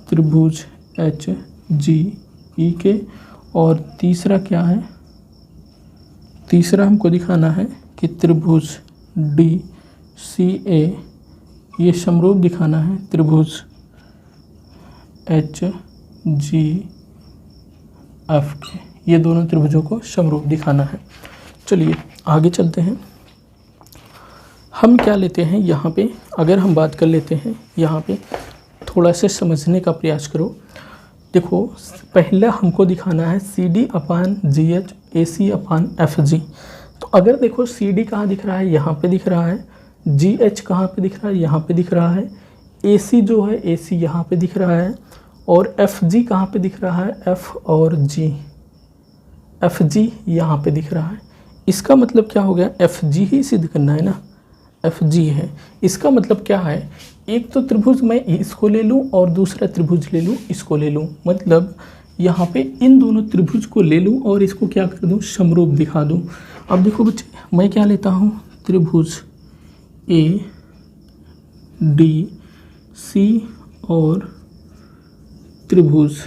त्रिभुज HGE के। और तीसरा क्या है, तीसरा हमको दिखाना है कि त्रिभुज DCA ये समरूप दिखाना है त्रिभुज HGF के। ये दोनों त्रिभुजों को समरूप दिखाना है। चलिए आगे चलते हैं। हम क्या लेते हैं यहाँ पे, अगर हम बात कर लेते हैं यहाँ पे, थोड़ा से समझने का प्रयास करो। देखो पहला हमको दिखाना है CD अपान GH AC अपान FG। तो अगर देखो CD कहाँ दिख रहा है, यहाँ पे दिख रहा है, GH कहाँ पे दिख रहा है, यहाँ पे दिख रहा है, AC जो है AC यहाँ पे दिख रहा है, और FG कहाँ पे दिख रहा है, F और G, FG यहाँ पे दिख रहा है। इसका मतलब क्या हो गया, FG ही सिद्ध करना है ना, FG है। इसका मतलब क्या है, एक तो त्रिभुज मैं इसको ले लूँ और दूसरा त्रिभुज ले लूँ, इसको ले लूँ, मतलब यहाँ पे इन दोनों त्रिभुज को ले लूँ और इसको क्या कर दूँ, समरूप दिखा दूँ। अब देखो बच्चे मैं क्या लेता हूँ, त्रिभुज ADC और त्रिभुज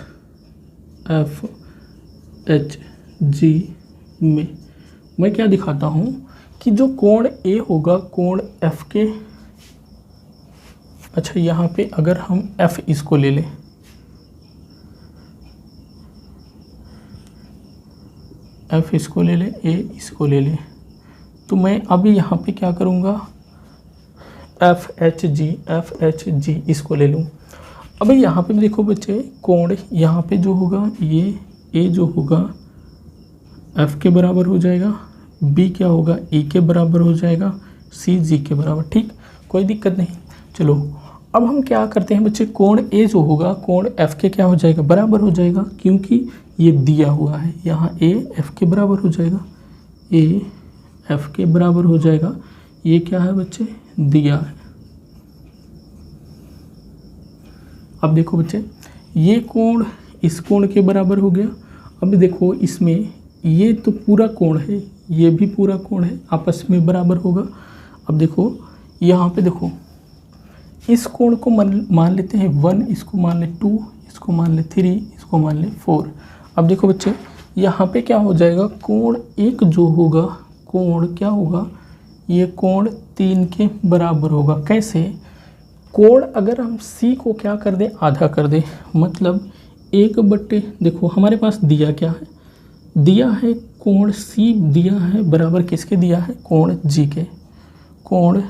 FHG में मैं क्या दिखाता हूँ कि जो कोण A होगा कोण F के, अच्छा यहाँ पे अगर हम F इसको ले लें, F इसको ले लें, A इसको ले लें, तो मैं अभी यहाँ पे क्या करूँगा, FHG इसको ले लूँ। अभी यहाँ पे देखो बच्चे कोण यहाँ पे जो होगा ये A जो होगा F के बराबर हो जाएगा, B क्या होगा E के बराबर हो जाएगा, C G के बराबर, ठीक, कोई दिक्कत नहीं। चलो अब हम क्या करते हैं बच्चे, कोण A जो होगा कोण F के क्या हो जाएगा, बराबर हो जाएगा, क्योंकि ये दिया हुआ है, यहाँ A F के बराबर हो जाएगा, A F के बराबर हो जाएगा। ये क्या है बच्चे, दिया है। अब देखो बच्चे ये कोण इस कोण के बराबर हो गया। अब देखो इसमें ये तो पूरा कोण है, ये भी पूरा कोण है, आपस में बराबर होगा। अब देखो यहाँ पे देखो इस कोण को मान लेते हैं 1, इसको मान ले 2, इसको मान ले 3, इसको मान ले 4। अब देखो बच्चे यहाँ पे क्या हो जाएगा, कोण एक जो होगा, कोण क्या होगा, ये कोण 3 के बराबर होगा। कैसे, कोण अगर हम C को क्या कर दें, आधा कर दें, मतलब 1/, देखो हमारे पास दिया क्या है, दिया है कोण C दिया है बराबर किसके दिया है, कोण G के, कोण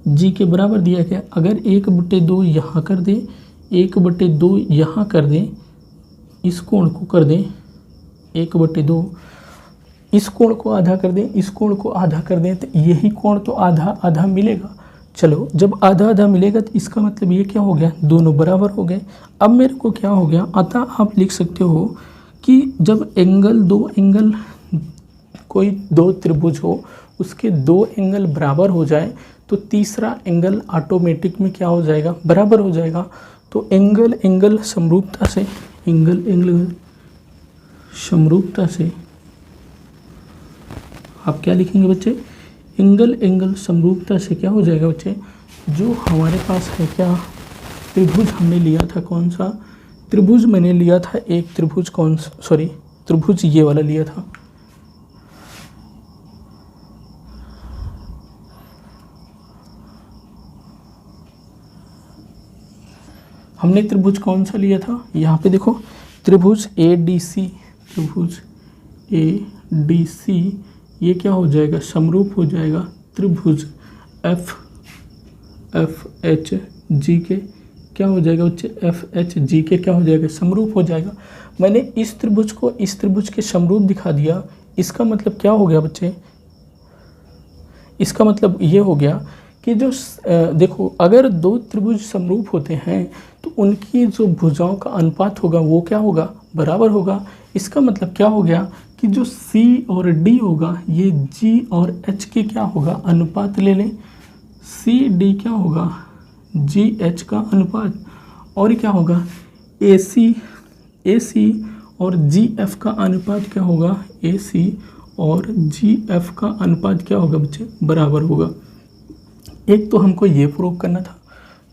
G के बराबर दिया गया। अगर 1/2 यहाँ कर दें, 1/2 यहाँ कर दें, इस कोण को कर दें 1/2, इस कोण को आधा कर दें, इस कोण को आधा कर दें, तो यही कोण तो आधा आधा मिलेगा। चलो, जब आधा आधा मिलेगा तो इसका मतलब ये क्या हो गया, दोनों बराबर हो गए। अब मेरे को क्या हो गया, अतः आप लिख सकते हो कि जब कोई दो त्रिभुज हो, उसके 2 एंगल बराबर हो जाए तो तीसरा एंगल ऑटोमेटिक में क्या हो जाएगा, बराबर हो जाएगा। तो एंगल समरूपता से आप क्या लिखेंगे बच्चे, एंगल समरूपता से क्या हो जाएगा बच्चे, जो हमारे पास है क्या, त्रिभुज हमने लिया था, कौन सा त्रिभुज मैंने लिया था, एक त्रिभुज त्रिभुज ये वाला लिया था, हमने त्रिभुज कौन सा लिया था, यहाँ पे देखो, त्रिभुज ADC, ये क्या हो जाएगा, समरूप हो जाएगा त्रिभुज FHG के, क्या हो जाएगा बच्चे, FHG के क्या हो जाएगा, समरूप हो जाएगा। मैंने इस त्रिभुज को इस त्रिभुज के समरूप दिखा दिया। इसका मतलब क्या हो गया बच्चे, इसका मतलब ये हो गया कि जो देखो, अगर 2 त्रिभुज समरूप होते हैं तो उनकी जो भुजाओं का अनुपात होगा वो क्या होगा, बराबर होगा। इसका मतलब क्या हो गया कि जो C और D होगा, ये G और H के क्या होगा, अनुपात ले लें, CD क्या होगा, GH का अनुपात, और क्या होगा, AC और GF का अनुपात क्या होगा, AC और GF का अनुपात क्या होगा बच्चे, बराबर होगा। एक तो हमको ये प्रूव करना था,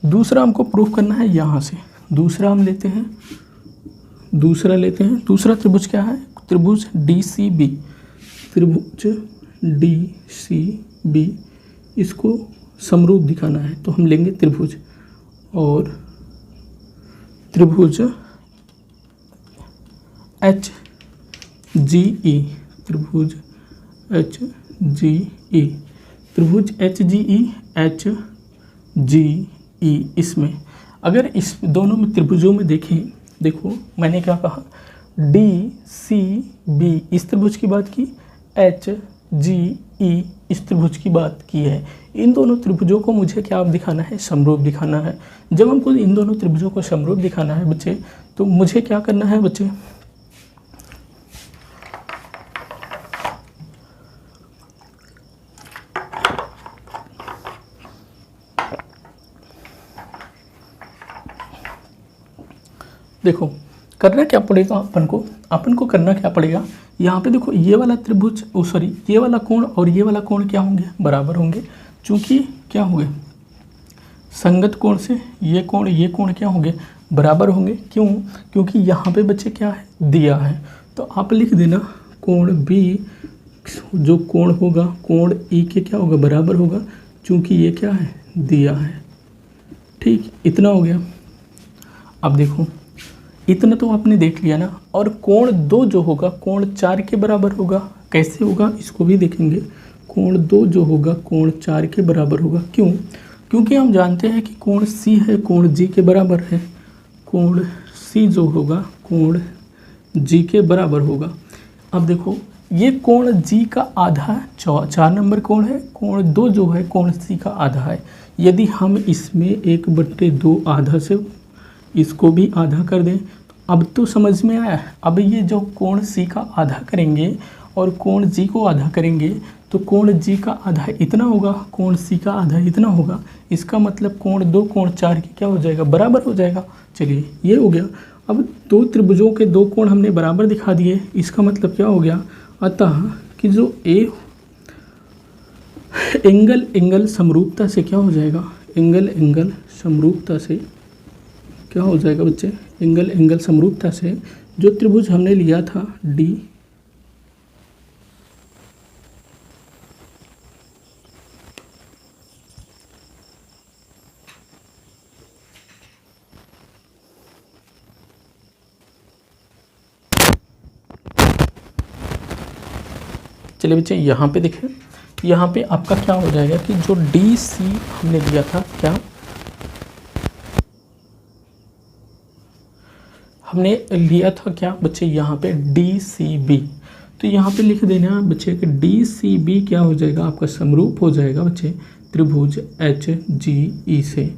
दूसरा हमको प्रूव करना है यहाँ से। दूसरा हम लेते हैं, दूसरा त्रिभुज क्या है, त्रिभुज DCB, इसको समरूप दिखाना है तो हम लेंगे त्रिभुज, और त्रिभुज HGE, इसमें अगर इस दोनों में त्रिभुजों में देखें, देखो मैंने क्या कहा, DCB इस त्रिभुज की बात की, HGE इस त्रिभुज की बात की है। इन दोनों त्रिभुजों को मुझे क्या दिखाना है, समरूप दिखाना है। जब हमको इन दोनों त्रिभुजों को समरूप दिखाना है बच्चे, तो मुझे क्या करना है बच्चे, देखो करना क्या पड़ेगा, अपन को करना क्या पड़ेगा, यहाँ पे देखो ये वाला त्रिभुज ये वाला कोण और ये वाला कोण क्या होंगे, बराबर होंगे। चूंकि क्या होंगे, संगत कोण से ये कोण क्या होंगे, बराबर होंगे। क्यों, क्योंकि यहाँ पे बच्चे क्या है, दिया है। तो आप लिख देना कोण B, जो कोण होगा कोण E के क्या होगा, बराबर होगा, चूंकि ये क्या है, दिया है। ठीक, इतना हो गया। अब देखो इतना तो आपने देख लिया ना, और कोण 2 जो होगा कोण 4 के बराबर होगा। कैसे होगा इसको भी देखेंगे। कोण 2 जो होगा कोण 4 के बराबर होगा। क्यों, क्योंकि हम जानते हैं कि कोण C है कोण G के बराबर है। कोण C जो होगा कोण G के बराबर होगा। अब देखो ये कोण G का आधा 4 नंबर कोण है, कोण 2 जो है कोण C का आधा है। यदि हम इसमें 1/2 आधा से इसको भी आधा कर दें, तो अब तो समझ में आया। अब ये जो कोण C का आधा करेंगे और कोण G को आधा करेंगे, तो कोण G का आधा इतना होगा, कोण C का आधा इतना होगा। इसका मतलब कोण 2 कोण 4 के क्या हो जाएगा, बराबर हो जाएगा। चलिए ये हो गया। अब 2 त्रिभुजों के 2 कोण हमने बराबर दिखा दिए। इसका मतलब क्या हो गया, अतः कि जो एंगल समरूपता से क्या हो जाएगा, एंगल समरूपता से क्या हो जाएगा बच्चे, एंगल समरूपता से जो त्रिभुज हमने लिया था D, चलिए बच्चे यहाँ पे देखें, यहाँ पे आपका क्या हो जाएगा कि जो DC हमने लिया था, क्या हमने लिया था क्या बच्चे यहाँ पे DCB, तो यहाँ पे लिख देना बच्चे कि DCB क्या हो जाएगा, आपका समरूप हो जाएगा बच्चे त्रिभुज HGE से।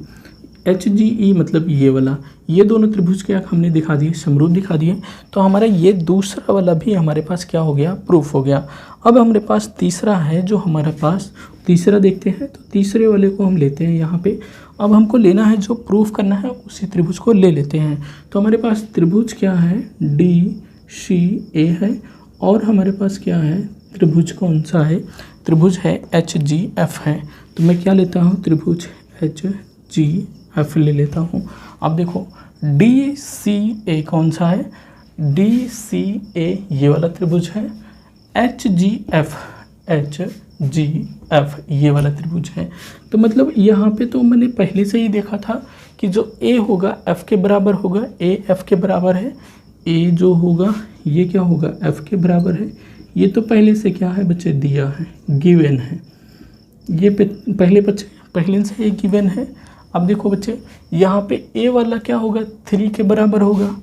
HGE मतलब ये वाला, ये दोनों त्रिभुज क्या हमने दिखा दिए, समरूप दिखा दिए। तो हमारा ये दूसरा वाला भी हमारे पास क्या हो गया, प्रूफ हो गया। अब हमारे पास तीसरा है, जो हमारे पास तीसरा देखते हैं, तो तीसरे वाले को हम लेते हैं यहाँ पे। अब हमको लेना है, जो प्रूफ करना है उसी त्रिभुज को ले लेते हैं। तो हमारे पास त्रिभुज क्या है, DCA है, और हमारे पास क्या है, त्रिभुज कौन सा है, त्रिभुज है HGF है। तो मैं क्या लेता हूँ, त्रिभुज HGF ले लेता हूँ। अब देखो DCA कौन सा है, DCA ये वाला त्रिभुज है, HGF ये वाला त्रिभुज है। तो मतलब यहाँ पे तो मैंने पहले से ही देखा था कि जो A होगा F के बराबर होगा, A F के बराबर है, A जो होगा ये क्या होगा, F के बराबर है। ये तो पहले से क्या है बच्चे, दिया है, गिवन है, ये पहले से ये गिवन है। अब देखो बच्चे यहाँ पे A वाला क्या होगा, 3 के बराबर होगा,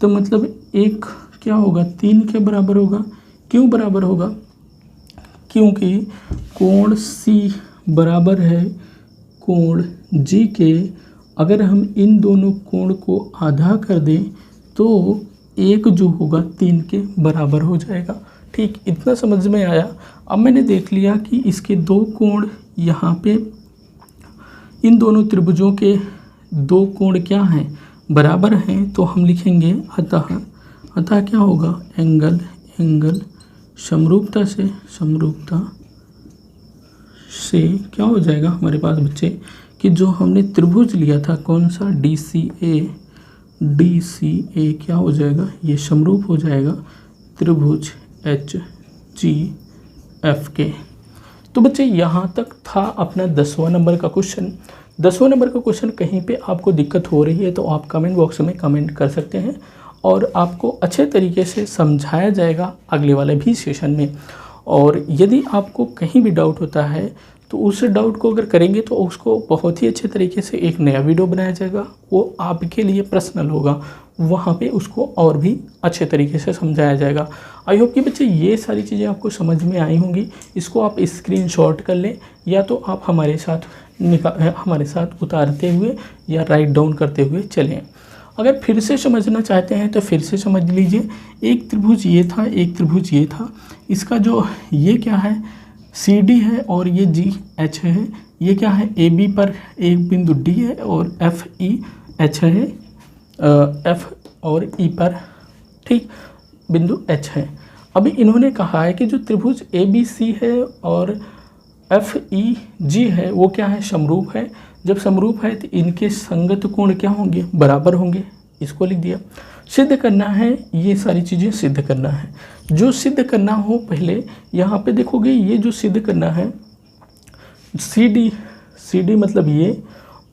तो मतलब एक क्या होगा, 3 के बराबर होगा। क्यों बराबर होगा, क्योंकि कोण C बराबर है कोण G के। अगर हम इन दोनों कोण को आधा कर दें तो एक जो होगा 3 के बराबर हो जाएगा। ठीक, इतना समझ में आया। अब मैंने देख लिया कि इसके दो कोण यहाँ पे, इन दोनों त्रिभुजों के दो कोण क्या हैं, बराबर हैं। तो हम लिखेंगे अतः क्या होगा, एंगल समरूपता से क्या हो जाएगा हमारे पास बच्चे, कि जो हमने त्रिभुज लिया था कौन सा, DCA क्या हो जाएगा, ये समरूप हो जाएगा त्रिभुज HGF के। तो बच्चे यहाँ तक था अपना 10वां नंबर का क्वेश्चन। 10वां नंबर का क्वेश्चन कहीं पे आपको दिक्कत हो रही है तो आप कमेंट बॉक्स में कमेंट कर सकते हैं, और आपको अच्छे तरीके से समझाया जाएगा अगले वाले भी सेशन में। और यदि आपको कहीं भी डाउट होता है तो उस डाउट को अगर करेंगे तो उसको बहुत ही अच्छे तरीके से एक नया वीडियो बनाया जाएगा, वो आपके लिए पर्सनल होगा, वहाँ पे उसको और भी अच्छे तरीके से समझाया जाएगा। आई होप कि बच्चे ये सारी चीज़ें आपको समझ में आई होंगी। इसको आप स्क्रीनशॉट कर लें, या तो आप हमारे साथ उतारते हुए या राइट डाउन करते हुए चलें। अगर फिर से समझना चाहते हैं तो फिर से समझ लीजिए। एक त्रिभुज ये था, एक त्रिभुज ये था, इसका जो ये क्या है, CD है और ये GH है। ये क्या है, AB पर एक बिंदु D है और FEH है, F और E पर ठीक बिंदु H है। अभी इन्होंने कहा है कि जो त्रिभुज ABC है और FEG है वो क्या है, समरूप है। जब समरूप है तो इनके संगत कोण क्या होंगे, बराबर होंगे। इसको लिख दिया। सिद्ध करना है, ये सारी चीज़ें सिद्ध करना है। जो सिद्ध करना हो पहले यहाँ पे देखोगे, ये जो सिद्ध करना है CD मतलब ये,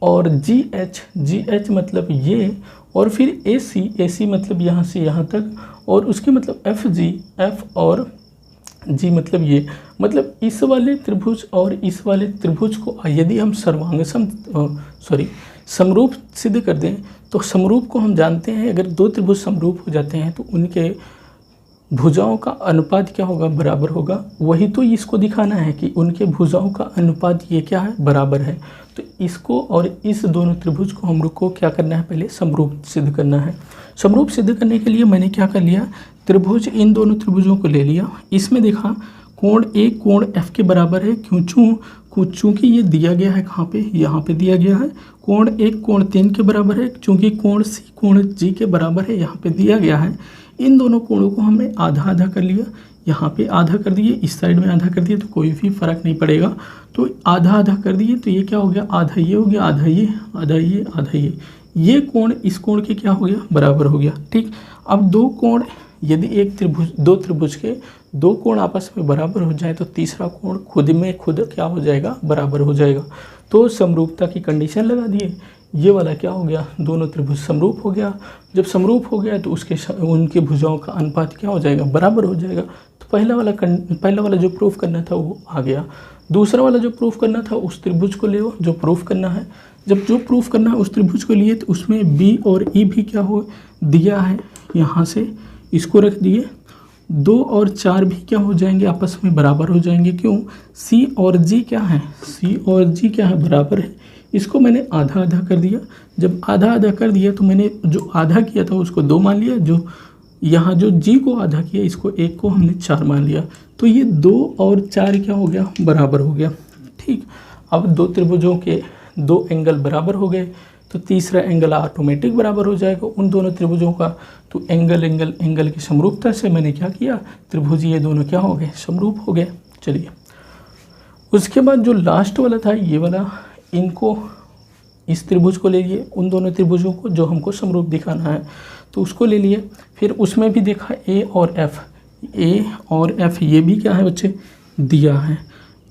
और GH मतलब ये, और फिर AC मतलब यहाँ से यहाँ तक, और उसके मतलब F और G मतलब ये। मतलब इस वाले त्रिभुज और इस वाले त्रिभुज को यदि हम समरूप सिद्ध कर दें तो समरूप को हम जानते हैं, अगर दो त्रिभुज समरूप हो जाते हैं तो उनके भुजाओं का अनुपात क्या होगा, बराबर होगा। वही तो इसको दिखाना है कि उनके भुजाओं का अनुपात ये क्या है, बराबर है। तो इसको और इस दोनों त्रिभुज को हम लोग को क्या करना है, पहले समरूप सिद्ध करना है। समरूप सिद्ध करने के लिए मैंने क्या कर लिया, त्रिभुज, इन दोनों त्रिभुजों को ले लिया। इसमें देखा कोण A कोण F के बराबर है, चूँकि ये दिया गया है कहाँ पे, यहाँ पे दिया गया है। कोण A कोण 3 के बराबर है, चूँकि कोण C कोण G के बराबर है, यहाँ पे दिया गया है। इन दोनों कोणों को हमने आधा आधा कर लिया, यहाँ पे आधा कर दिए, इस साइड में आधा कर दिए, तो कोई भी फर्क नहीं पड़ेगा। तो आधा आधा कर दिए तो ये क्या हो गया, आधा ये हो गया, आधा ये, आधा ये, आधा ये कोण इस कोण के क्या हो गया, बराबर हो गया। ठीक, अब दो कोण, यदि एक त्रिभुज, दो त्रिभुज के दो कोण आपस में बराबर हो जाए तो तीसरा कोण खुद में खुद क्या हो जाएगा, बराबर हो जाएगा। तो समरूपता की कंडीशन लगा दिए, ये वाला क्या हो गया, दोनों त्रिभुज समरूप हो गया। जब समरूप हो गया तो उनके भुजाओं का अनुपात क्या हो जाएगा, बराबर हो जाएगा। तो पहला वाला जो प्रूफ करना था वो आ गया। दूसरा वाला जो प्रूफ करना था उस त्रिभुज को ले, जो प्रूफ करना है। जब जो प्रूफ करना है उस त्रिभुज को लिए तो उसमें B और E भी क्या हो दिया है, यहाँ से इसको रख दिए, 2 और 4 भी क्या हो जाएंगे, आपस में बराबर हो जाएंगे। क्यों? C और G क्या है, C और G क्या है, बराबर है। इसको मैंने आधा आधा कर दिया। जब आधा आधा कर दिया तो मैंने जो आधा किया था उसको 2 मान लिया, जो यहाँ जो G को आधा किया इसको 1 को हमने 4 मान लिया। तो ये 2 और 4 क्या हो गया, बराबर हो गया। ठीक, अब दो त्रिभुजों के 2 एंगल बराबर हो गए तो तीसरा एंगल ऑटोमेटिक बराबर हो जाएगा उन दोनों त्रिभुजों का। तो एंगल एंगल एंगल की समरूपता से मैंने क्या किया, त्रिभुज ये दोनों क्या हो गए, समरूप हो गए। चलिए, उसके बाद जो लास्ट वाला था ये वाला, इनको इस त्रिभुज को ले लिए, उन दोनों त्रिभुजों को जो हमको समरूप दिखाना है तो उसको ले लिए। फिर उसमें भी देखा A और F, A और F ये भी क्या है बच्चे, दिया है।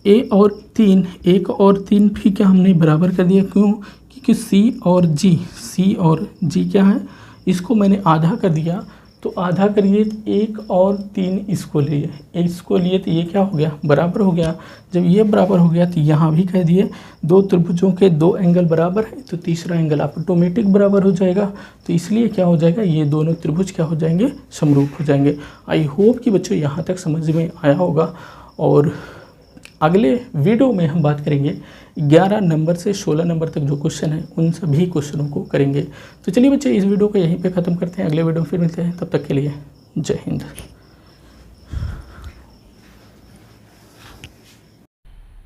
A और 3, 1 और 3 भी क्या हमने बराबर कर दिया। क्यों? क्योंकि C और G क्या है, इसको मैंने आधा कर दिया। तो आधा करिए, 1 और 3 इसको लिए तो ये क्या हो गया, बराबर हो गया। जब ये बराबर हो गया तो यहाँ भी कह दिए 2 त्रिभुजों के 2 एंगल बराबर है तो तीसरा एंगल ऑटोमेटिक बराबर हो जाएगा। तो इसलिए क्या हो जाएगा, ये दोनों त्रिभुज क्या हो जाएंगे, समरूप हो जाएंगे। आई होप कि बच्चों यहाँ तक समझ में आया होगा। और अगले वीडियो में हम बात करेंगे 11 नंबर से 16 नंबर तक जो क्वेश्चन है उन सभी क्वेश्चनों को करेंगे। तो चलिए बच्चे, इस वीडियो को यहीं पे ख़त्म करते हैं, अगले वीडियो में फिर मिलते हैं। तब तक के लिए जय हिंद।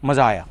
मज़ा आया।